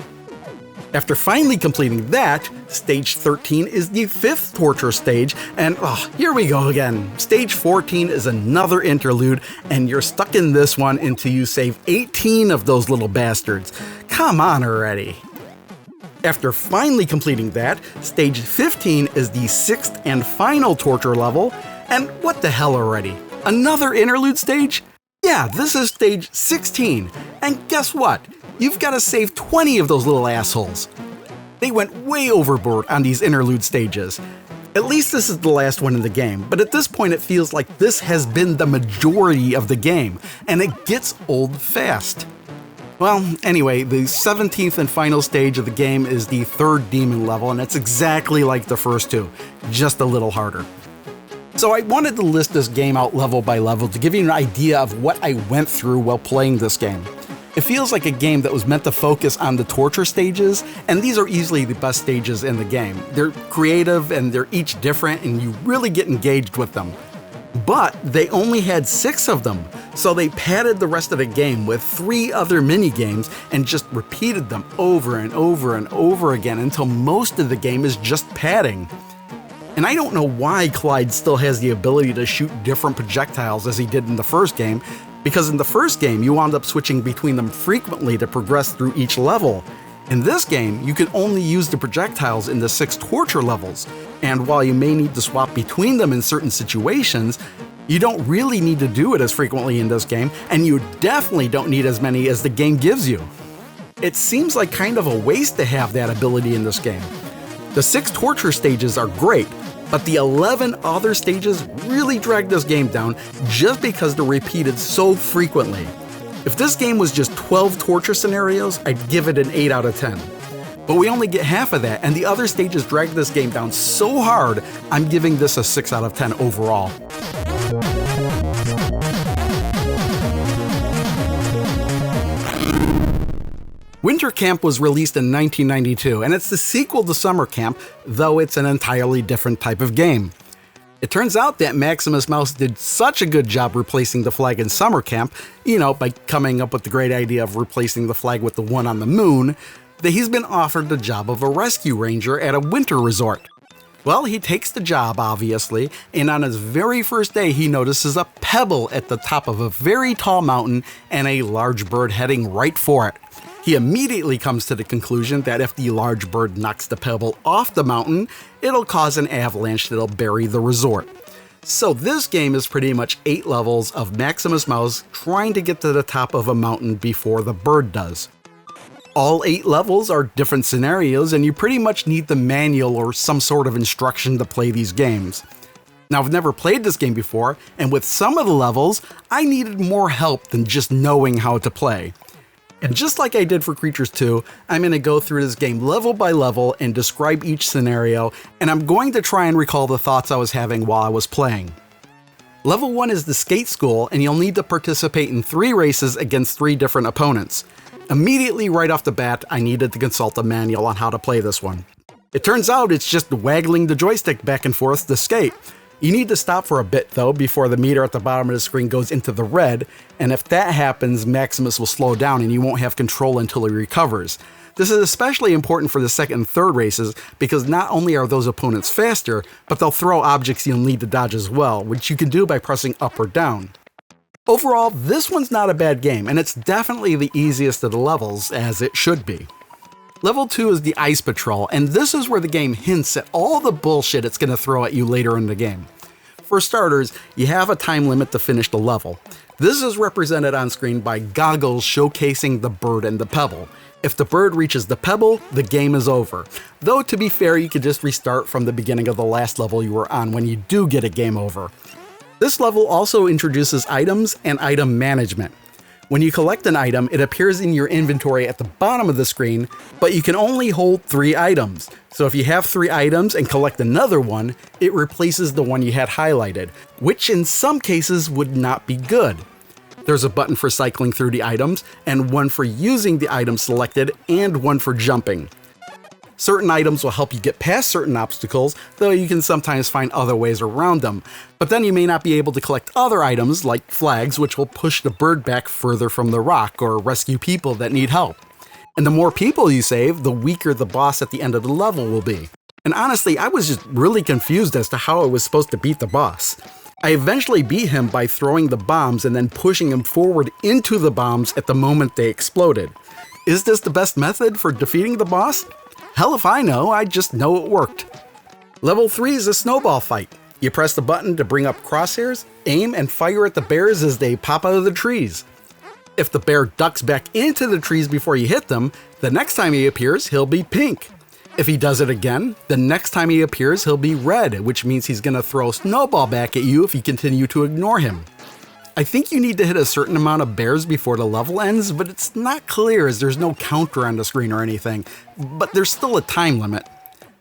After finally completing that, stage 13 is the 5th torture stage, and here we go again. Stage 14 is another interlude, and you're stuck in this one until you save 18 of those little bastards. Come on already. After finally completing that, stage 15 is the 6th and final torture level, and what the hell already? Another interlude stage? Yeah, this is stage 16, and guess what? You've got to save 20 of those little assholes. They went way overboard on these interlude stages. At least this is the last one in the game, but at this point it feels like this has been the majority of the game, and it gets old fast. Well, anyway, the 17th and final stage of the game is the 3rd demon level, and it's exactly like the first 2, just a little harder. So I wanted to list this game out level by level to give you an idea of what I went through while playing this game. It feels like a game that was meant to focus on the torture stages, and these are easily the best stages in the game. They're creative and they're each different, and you really get engaged with them. But they only had 6 of them, so they padded the rest of the game with 3 other mini-games and just repeated them over and over and over again until most of the game is just padding. And I don't know why Clyde still has the ability to shoot different projectiles as he did in the first game, because in the first game you wound up switching between them frequently to progress through each level. In this game, you can only use the projectiles in the 6 torture levels, and while you may need to swap between them in certain situations, you don't really need to do it as frequently in this game, and you definitely don't need as many as the game gives you. It seems like kind of a waste to have that ability in this game. The 6 torture stages are great, but the 11 other stages really drag this game down just because they're repeated so frequently. If this game was just 12 torture scenarios, I'd give it an 8 out of 10. But we only get half of that, and the other stages drag this game down so hard, I'm giving this a 6 out of 10 overall. Winter Camp was released in 1992, and it's the sequel to Summer Camp, though it's an entirely different type of game. It turns out that Maximus Mouse did such a good job replacing the flag in Summer Camp, by coming up with the great idea of replacing the flag with the one on the moon, that he's been offered the job of a rescue ranger at a winter resort. Well, he takes the job, obviously, and on his very first day he notices a pebble at the top of a very tall mountain and a large bird heading right for it. He immediately comes to the conclusion that if the large bird knocks the pebble off the mountain, it'll cause an avalanche that'll bury the resort. So this game is pretty much 8 levels of Maximus Mouse trying to get to the top of a mountain before the bird does. All 8 levels are different scenarios, and you pretty much need the manual or some sort of instruction to play these games. Now, I've never played this game before, and with some of the levels, I needed more help than just knowing how to play. And just like I did for Creatures 2, I'm going to go through this game level by level and describe each scenario, and I'm going to try and recall the thoughts I was having while I was playing. Level 1 is the skate school, and you'll need to participate in 3 races against 3 different opponents. Immediately right off the bat, I needed to consult a manual on how to play this one. It turns out it's just waggling the joystick back and forth to skate. You need to stop for a bit though before the meter at the bottom of the screen goes into the red, and if that happens, Maximus will slow down and you won't have control until he recovers. This is especially important for the second and third races because not only are those opponents faster, but they'll throw objects you'll need to dodge as well, which you can do by pressing up or down. Overall, this one's not a bad game, and it's definitely the easiest of the levels, as it should be. Level 2 is the Ice Patrol, and this is where the game hints at all the bullshit it's going to throw at you later in the game. For starters, you have a time limit to finish the level. This is represented on screen by goggles showcasing the bird and the pebble. If the bird reaches the pebble, the game is over. Though to be fair, you could just restart from the beginning of the last level you were on when you do get a game over. This level also introduces items and item management. When you collect an item, it appears in your inventory at the bottom of the screen, but you can only hold 3 items. So if you have 3 items and collect another one, it replaces the one you had highlighted, which in some cases would not be good. There's a button for cycling through the items, and one for using the item selected, and one for jumping. Certain items will help you get past certain obstacles, though you can sometimes find other ways around them. But then you may not be able to collect other items, like flags, which will push the bird back further from the rock or rescue people that need help. And the more people you save, the weaker the boss at the end of the level will be. And honestly, I was just really confused as to how I was supposed to beat the boss. I eventually beat him by throwing the bombs and then pushing him forward into the bombs at the moment they exploded. Is this the best method for defeating the boss? Hell if I know, I just know it worked. Level 3 is a snowball fight. You press the button to bring up crosshairs, aim, and fire at the bears as they pop out of the trees. If the bear ducks back into the trees before you hit them, the next time he appears, he'll be pink. If he does it again, the next time he appears, he'll be red, which means he's going to throw a snowball back at you if you continue to ignore him. I think you need to hit a certain amount of bears before the level ends, but it's not clear as there's no counter on the screen or anything, but there's still a time limit.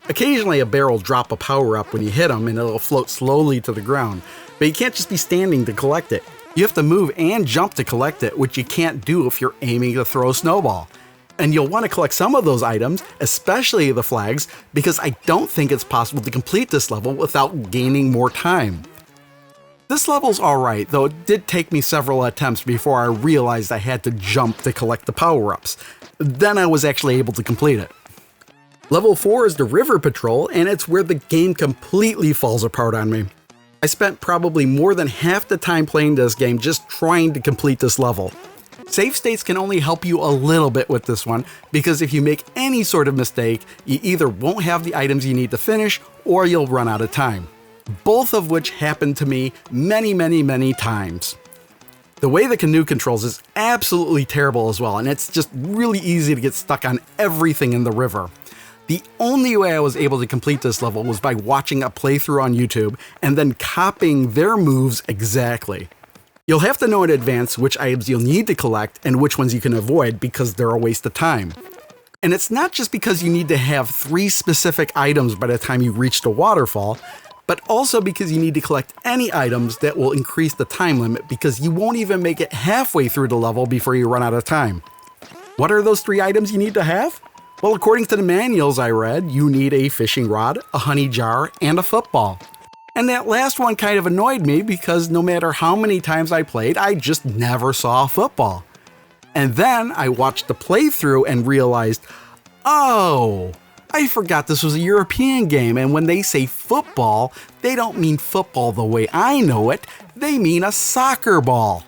Occasionally a bear will drop a power-up when you hit him and it'll float slowly to the ground, but you can't just be standing to collect it. You have to move and jump to collect it, which you can't do if you're aiming to throw a snowball. And you'll want to collect some of those items, especially the flags, because I don't think it's possible to complete this level without gaining more time. This level's alright, though it did take me several attempts before I realized I had to jump to collect the power-ups. Then I was actually able to complete it. Level 4 is the River Patrol, and it's where the game completely falls apart on me. I spent probably more than half the time playing this game just trying to complete this level. Save states can only help you a little bit with this one, because if you make any sort of mistake, you either won't have the items you need to finish, or you'll run out of time. Both of which happened to me many times. The way the canoe controls is absolutely terrible as well, and it's just really easy to get stuck on everything in the river. The only way I was able to complete this level was by watching a playthrough on YouTube and then copying their moves exactly. You'll have to know in advance which items you'll need to collect and which ones you can avoid because they're a waste of time. And it's not just because you need to have 3 specific items by the time you reach the waterfall, but also because you need to collect any items that will increase the time limit because you won't even make it halfway through the level before you run out of time. What are those 3 items you need to have? Well, according to the manuals I read, you need a fishing rod, a honey jar, and a football. And that last one kind of annoyed me because no matter how many times I played, I just never saw a football. And then I watched the playthrough and realized, oh, I forgot this was a European game, and when they say football, they don't mean football the way I know it, they mean a soccer ball.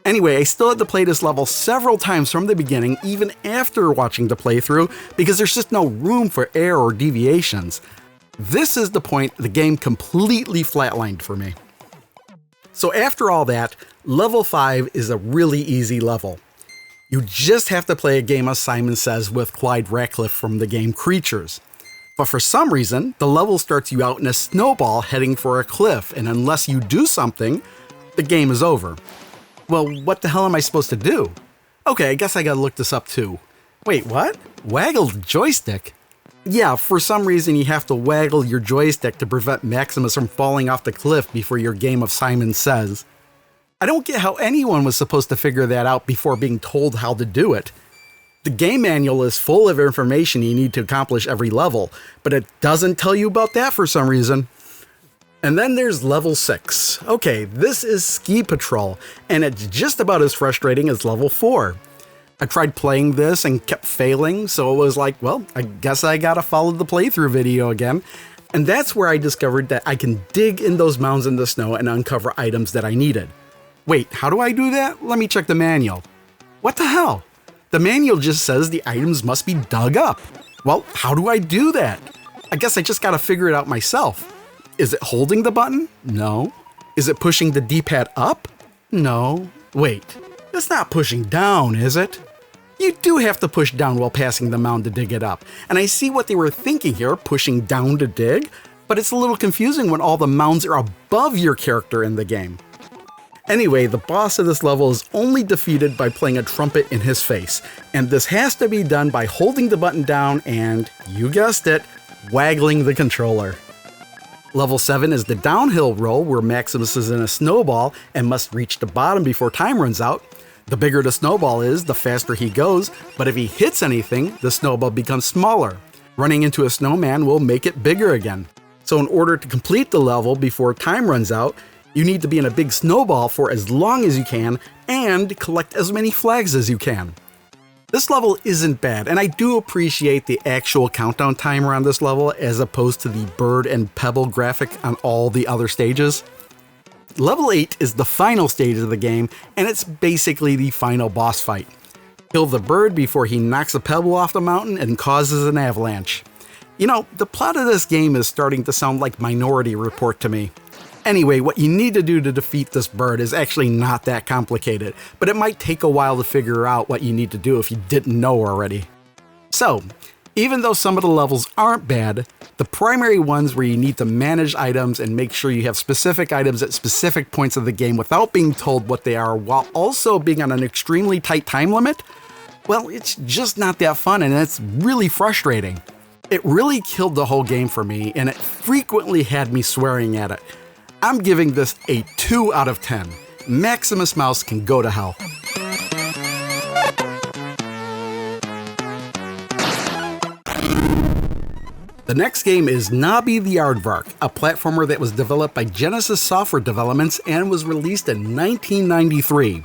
Anyway, I still had to play this level several times from the beginning, even after watching the playthrough, because there's just no room for error or deviations. This is the point the game completely flatlined for me. So after all that, level 5 is a really easy level. You just have to play a game of Simon Says with Clyde Ratcliffe from the game Creatures. But for some reason, the level starts you out in a snowball heading for a cliff, and unless you do something, the game is over. Well, what the hell am I supposed to do? Okay, I guess I gotta look this up too. Wait, what? Waggle the joystick? Yeah, for some reason you have to waggle your joystick to prevent Maximus from falling off the cliff before your game of Simon Says. I don't get how anyone was supposed to figure that out before being told how to do it. The game manual is full of information you need to accomplish every level, but it doesn't tell you about that for some reason. And then there's level 6. Okay, this is Ski Patrol, and it's just about as frustrating as level 4. I tried playing this and kept failing, so it was like, well, I guess I gotta follow the playthrough video again. And that's where I discovered that I can dig in those mounds in the snow and uncover items that I needed. Wait, how do I do that? Let me check the manual. What the hell? The manual just says the items must be dug up. Well, how do I do that? I guess I just gotta figure it out myself. Is it holding the button? No. Is it pushing the D-pad up? No. Wait, it's not pushing down, is it? You do have to push down while passing the mound to dig it up, and I see what they were thinking here, pushing down to dig, but it's a little confusing when all the mounds are above your character in the game. Anyway, the boss of this level is only defeated by playing a trumpet in his face, and this has to be done by holding the button down and, you guessed it, waggling the controller. Level 7 is the downhill roll where Maximus is in a snowball and must reach the bottom before time runs out. The bigger the snowball is, the faster he goes, but if he hits anything, the snowball becomes smaller. Running into a snowman will make it bigger again. So in order to complete the level before time runs out, you need to be in a big snowball for as long as you can and collect as many flags as you can. This level isn't bad, and I do appreciate the actual countdown timer on this level as opposed to the bird and pebble graphic on all the other stages. Level 8 is the final stage of the game, and it's basically the final boss fight. Kill the bird before he knocks a pebble off the mountain and causes an avalanche. You know, the plot of this game is starting to sound like Minority Report to me. Anyway, what you need to do to defeat this bird is actually not that complicated, but it might take a while to figure out what you need to do if you didn't know already. So, even though some of the levels aren't bad, the primary ones where you need to manage items and make sure you have specific items at specific points of the game without being told what they are while also being on an extremely tight time limit, well, it's just not that fun and it's really frustrating. It really killed the whole game for me and it frequently had me swearing at it. I'm giving this a 2 out of 10. Maximus Mouse can go to hell. The next game is Nobby the Aardvark, a platformer that was developed by Genesis Software Developments and was released in 1993.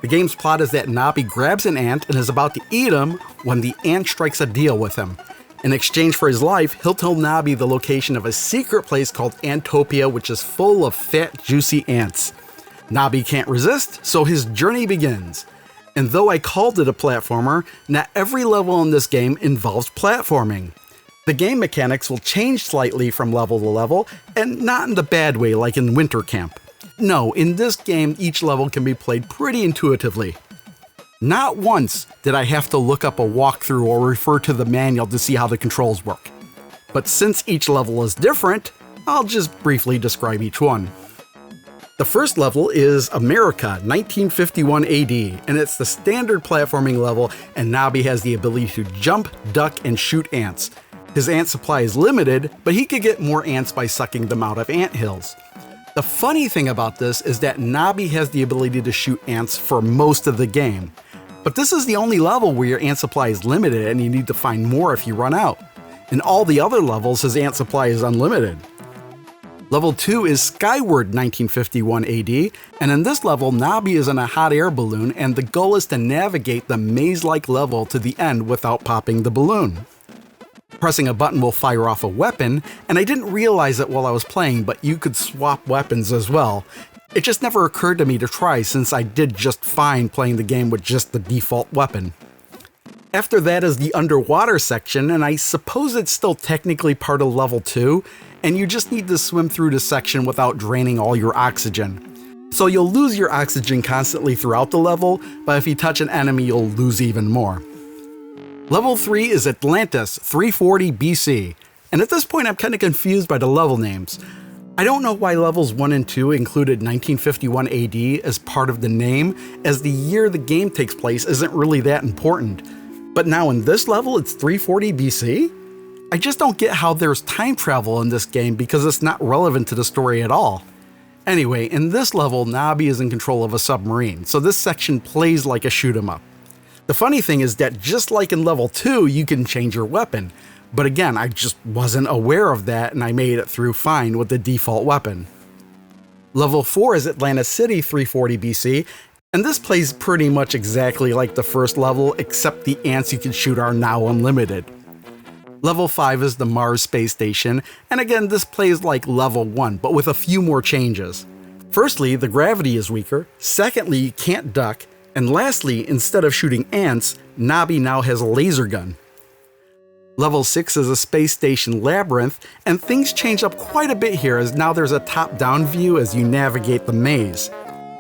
The game's plot is that Nobby grabs an ant and is about to eat him when the ant strikes a deal with him. In exchange for his life, he'll tell Nobby the location of a secret place called Antopia, which is full of fat, juicy ants. Nobby can't resist, so his journey begins. And though I called it a platformer, not every level in this game involves platforming. The game mechanics will change slightly from level to level, and not in the bad way like in Winter Camp. No, in this game, each level can be played pretty intuitively. Not once did I have to look up a walkthrough or refer to the manual to see how the controls work. But since each level is different, I'll just briefly describe each one. The first level is America, 1951 AD, and it's the standard platforming level, and Nobby has the ability to jump, duck, and shoot ants. His ant supply is limited, but he could get more ants by sucking them out of ant hills. The funny thing about this is that Nobby has the ability to shoot ants for most of the game. But this is the only level where your ant supply is limited and you need to find more if you run out. In all the other levels, his ant supply is unlimited. Level 2 is Skyward 1951 AD, and in this level, Nobby is in a hot air balloon and the goal is to navigate the maze-like level to the end without popping the balloon. Pressing a button will fire off a weapon, and I didn't realize it while I was playing, but you could swap weapons as well. It just never occurred to me to try since I did just fine playing the game with just the default weapon. After that is the underwater section, and I suppose it's still technically part of level 2, and you just need to swim through the section without draining all your oxygen. So you'll lose your oxygen constantly throughout the level, but if you touch an enemy you'll lose even more. Level 3 is Atlantis 340 BC, and at this point I'm kind of confused by the level names. I don't know why levels 1 and 2 included 1951 AD as part of the name, as the year the game takes place isn't really that important. But now in this level it's 340 BC? I just don't get how there's time travel in this game because it's not relevant to the story at all. Anyway, in this level Nobby is in control of a submarine, so this section plays like a shoot 'em up. The funny thing is that just like in level 2 you can change your weapon. But again, I just wasn't aware of that and I made it through fine with the default weapon. Level 4 is Atlantis City 340 BC, and this plays pretty much exactly like the first level, except the ants you can shoot are now unlimited. Level 5 is the Mars Space Station, and again this plays like level 1, but with a few more changes. Firstly, the gravity is weaker, secondly you can't duck, and lastly, instead of shooting ants, Nobby now has a laser gun. Level 6 is a space station labyrinth, and things change up quite a bit here as now there's a top-down view as you navigate the maze.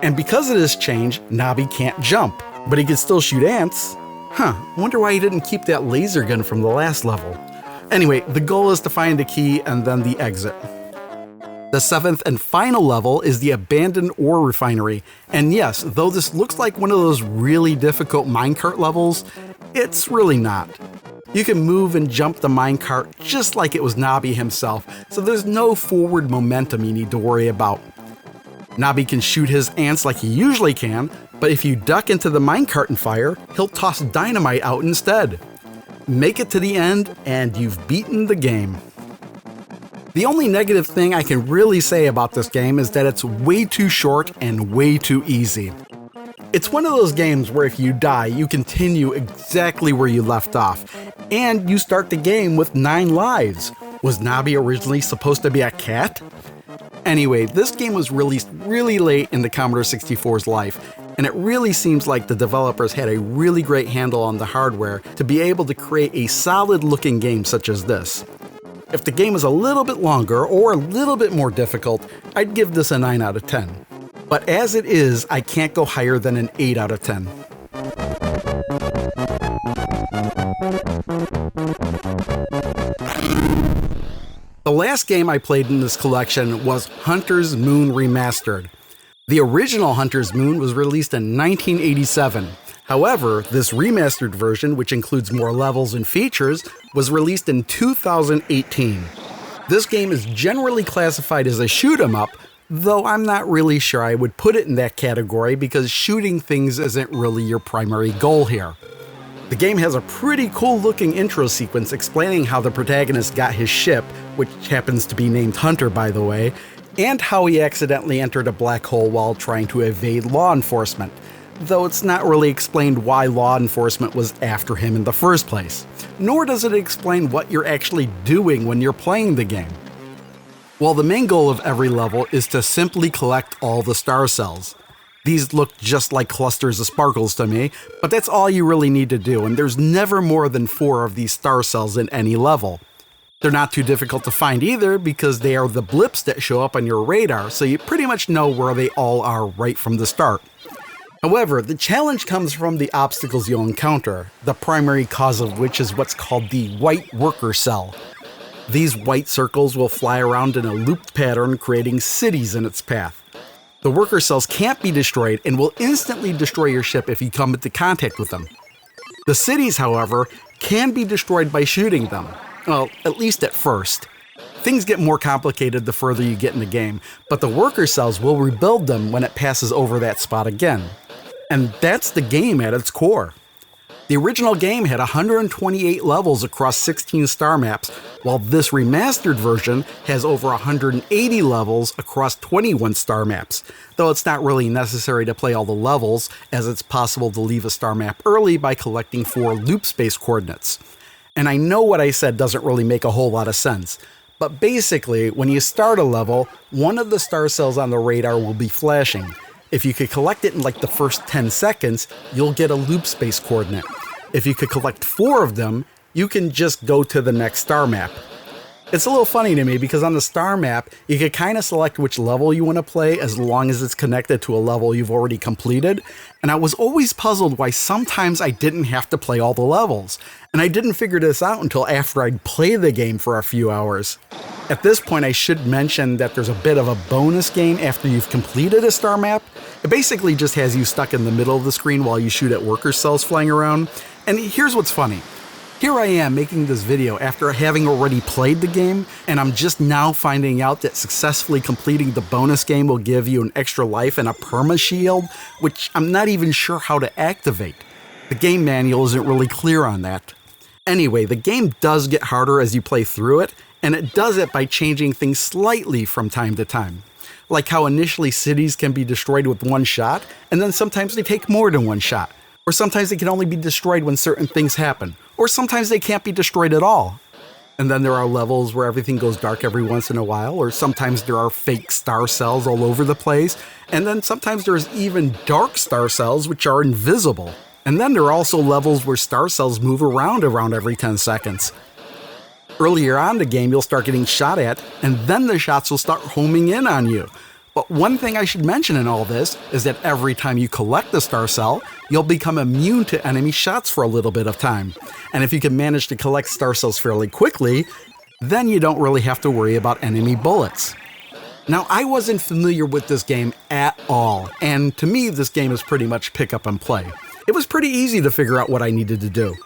And because of this change, Nobby can't jump, but he can still shoot ants. I wonder why he didn't keep that laser gun from the last level. Anyway, the goal is to find the key and then the exit. The 7th and final level is the abandoned ore refinery, and yes, though this looks like one of those really difficult minecart levels, it's really not. You can move and jump the minecart just like it was Nobby himself, so there's no forward momentum you need to worry about. Nobby can shoot his ants like he usually can, but if you duck into the minecart and fire, he'll toss dynamite out instead. Make it to the end, and you've beaten the game. The only negative thing I can really say about this game is that it's way too short and way too easy. It's one of those games where if you die, you continue exactly where you left off, and you start the game with 9 lives. Was Nobby originally supposed to be a cat? Anyway, this game was released really late in the Commodore 64's life, and it really seems like the developers had a really great handle on the hardware to be able to create a solid-looking game such as this. If the game is a little bit longer or a little bit more difficult, I'd give this a 9 out of 10. But as it is, I can't go higher than an 8 out of 10. The last game I played in this collection was Hunter's Moon Remastered. The original Hunter's Moon was released in 1987. However, this remastered version, which includes more levels and features, was released in 2018. This game is generally classified as a shoot-'em-up, though I'm not really sure I would put it in that category because shooting things isn't really your primary goal here. The game has a pretty cool-looking intro sequence explaining how the protagonist got his ship, which happens to be named Hunter by the way, and how he accidentally entered a black hole while trying to evade law enforcement. Though it's not really explained why law enforcement was after him in the first place, nor does it explain what you're actually doing when you're playing the game. Well, the main goal of every level is to simply collect all the star cells. These look just like clusters of sparkles to me, but that's all you really need to do, and there's never more than 4 of these star cells in any level. They're not too difficult to find either because they are the blips that show up on your radar, so you pretty much know where they all are right from the start. However, the challenge comes from the obstacles you'll encounter, the primary cause of which is what's called the white worker cell. These white circles will fly around in a looped pattern, creating cities in its path. The worker cells can't be destroyed and will instantly destroy your ship if you come into contact with them. The cities, however, can be destroyed by shooting them. Well, at least at first. Things get more complicated the further you get in the game, but the worker cells will rebuild them when it passes over that spot again. And that's the game at its core. The original game had 128 levels across 16 star maps, while this remastered version has over 180 levels across 21 star maps, though it's not really necessary to play all the levels, as it's possible to leave a star map early by collecting 4 loop space coordinates. And I know what I said doesn't really make a whole lot of sense, but basically, when you start a level, one of the star cells on the radar will be flashing. If you could collect it in like the first 10 seconds, you'll get a loop space coordinate. If you could collect 4 of them, you can just go to the next star map. It's a little funny to me because on the star map, you can kind of select which level you want to play as long as it's connected to a level you've already completed. And I was always puzzled why sometimes I didn't have to play all the levels. And I didn't figure this out until after I'd played the game for a few hours. At this point, I should mention that there's a bit of a bonus game after you've completed a star map. It basically just has you stuck in the middle of the screen while you shoot at worker cells flying around. And here's what's funny. Here I am making this video after having already played the game, and I'm just now finding out that successfully completing the bonus game will give you an extra life and a perma shield, which I'm not even sure how to activate. The game manual isn't really clear on that. Anyway, the game does get harder as you play through it, and it does it by changing things slightly from time to time. Like how initially cities can be destroyed with one shot, and then sometimes they take more than one shot. Or sometimes they can only be destroyed when certain things happen. Or sometimes they can't be destroyed at all. And then there are levels where everything goes dark every once in a while, or sometimes there are fake star cells all over the place. And then sometimes there's even dark star cells which are invisible. And then there are also levels where star cells move around every 10 seconds. Earlier on in the game, you'll start getting shot at, and then the shots will start homing in on you. But one thing I should mention in all this is that every time you collect the star cell, you'll become immune to enemy shots for a little bit of time. And if you can manage to collect star cells fairly quickly, then you don't really have to worry about enemy bullets. Now, I wasn't familiar with this game at all, and to me, this game is pretty much pick up and play. It was pretty easy to figure out what I needed to do.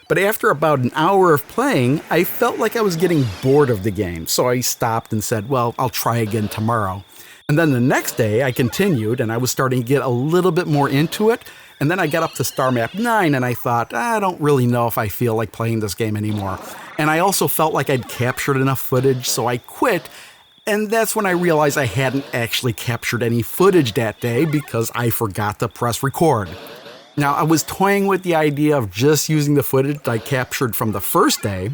But after about an hour of playing, I felt like I was getting bored of the game, so I stopped and said, well, I'll try again tomorrow. And then the next day, I continued, and I was starting to get a little bit more into it, and then I got up to Star Map 9, and I thought, I don't really know if I feel like playing this game anymore. And I also felt like I'd captured enough footage, so I quit. And that's when I realized I hadn't actually captured any footage that day because I forgot to press record. Now, I was toying with the idea of just using the footage I captured from the first day,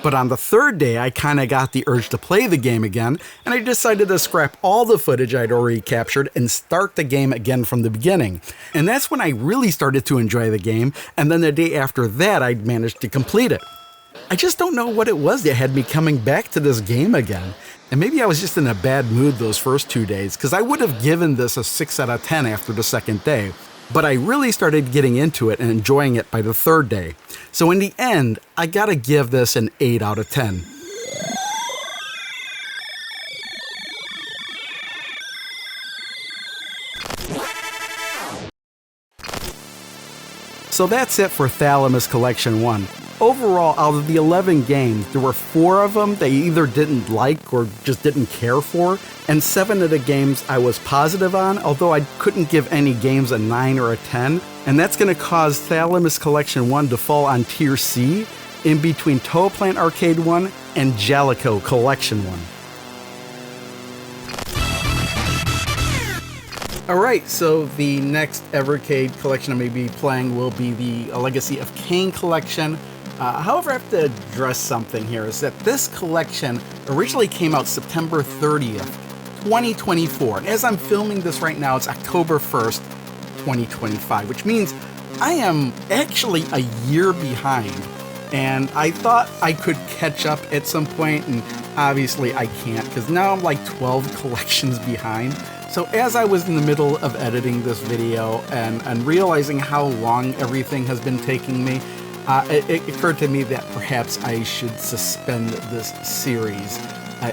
but on the third day, I kind of got the urge to play the game again, and I decided to scrap all the footage I'd already captured and start the game again from the beginning. And that's when I really started to enjoy the game, and then the day after that, I'd managed to complete it. I just don't know what it was that had me coming back to this game again. And maybe I was just in a bad mood those first 2 days, because I would have given this a 6 out of 10 after the second day. But I really started getting into it and enjoying it by the third day. So in the end, I gotta give this an 8 out of 10. So that's it for Thalamus Collection 1. Overall, out of the 11 games, there were 4 of them that you either didn't like or just didn't care for, and 7 of the games I was positive on, although I couldn't give any games a 9 or a 10, and that's going to cause Thalamus Collection 1 to fall on Tier C, in between Toaplant Arcade 1 and Jellicoe Collection 1. Alright, so the next Evercade collection I may be playing will be the Legacy of Kain collection. However, I have to address something here, is that this collection originally came out September 30th, 2024. And as I'm filming this right now, it's October 1st, 2025, which means I am actually a year behind. And I thought I could catch up at some point, and obviously I can't, because now I'm like 12 collections behind. So as I was in the middle of editing this video and realizing how long everything has been taking me, it occurred to me that perhaps I should suspend this series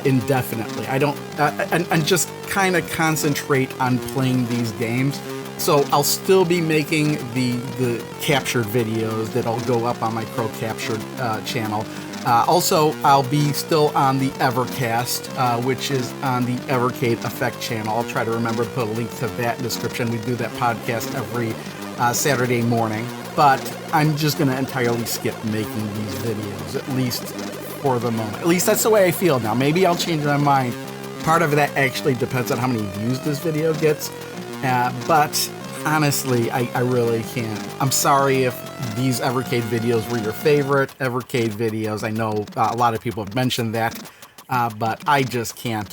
indefinitely. I don't, and just kind of concentrate on playing these games. So I'll still be making the captured videos that'll go up on my Pro Captured channel. Also, I'll be still on the Evercast, which is on the Evercade Effect channel. I'll try to remember to put a link to that in the description. We do that podcast every Saturday morning. But I'm just going to entirely skip making these videos, at least for the moment. At least that's the way I feel now. Maybe I'll change my mind. Part of that actually depends on how many views this video gets. But honestly, I really can't. I'm sorry if these Evercade videos were your favorite Evercade videos. I know a lot of people have mentioned that. But I just can't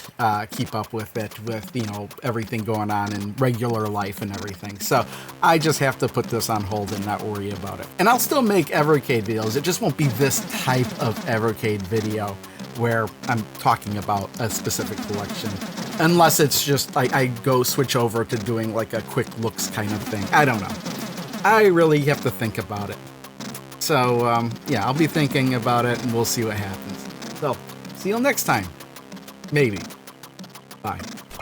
keep up with it, with, you know, everything going on in regular life and everything. So I just have to put this on hold and not worry about it. And I'll still make Evercade videos. It just won't be this type of Evercade video where I'm talking about a specific collection. Unless it's just I go switch over to doing like a quick looks kind of thing. I don't know. I really have to think about it. So yeah, I'll be thinking about it and we'll see what happens. So see you next time. Maybe. Bye.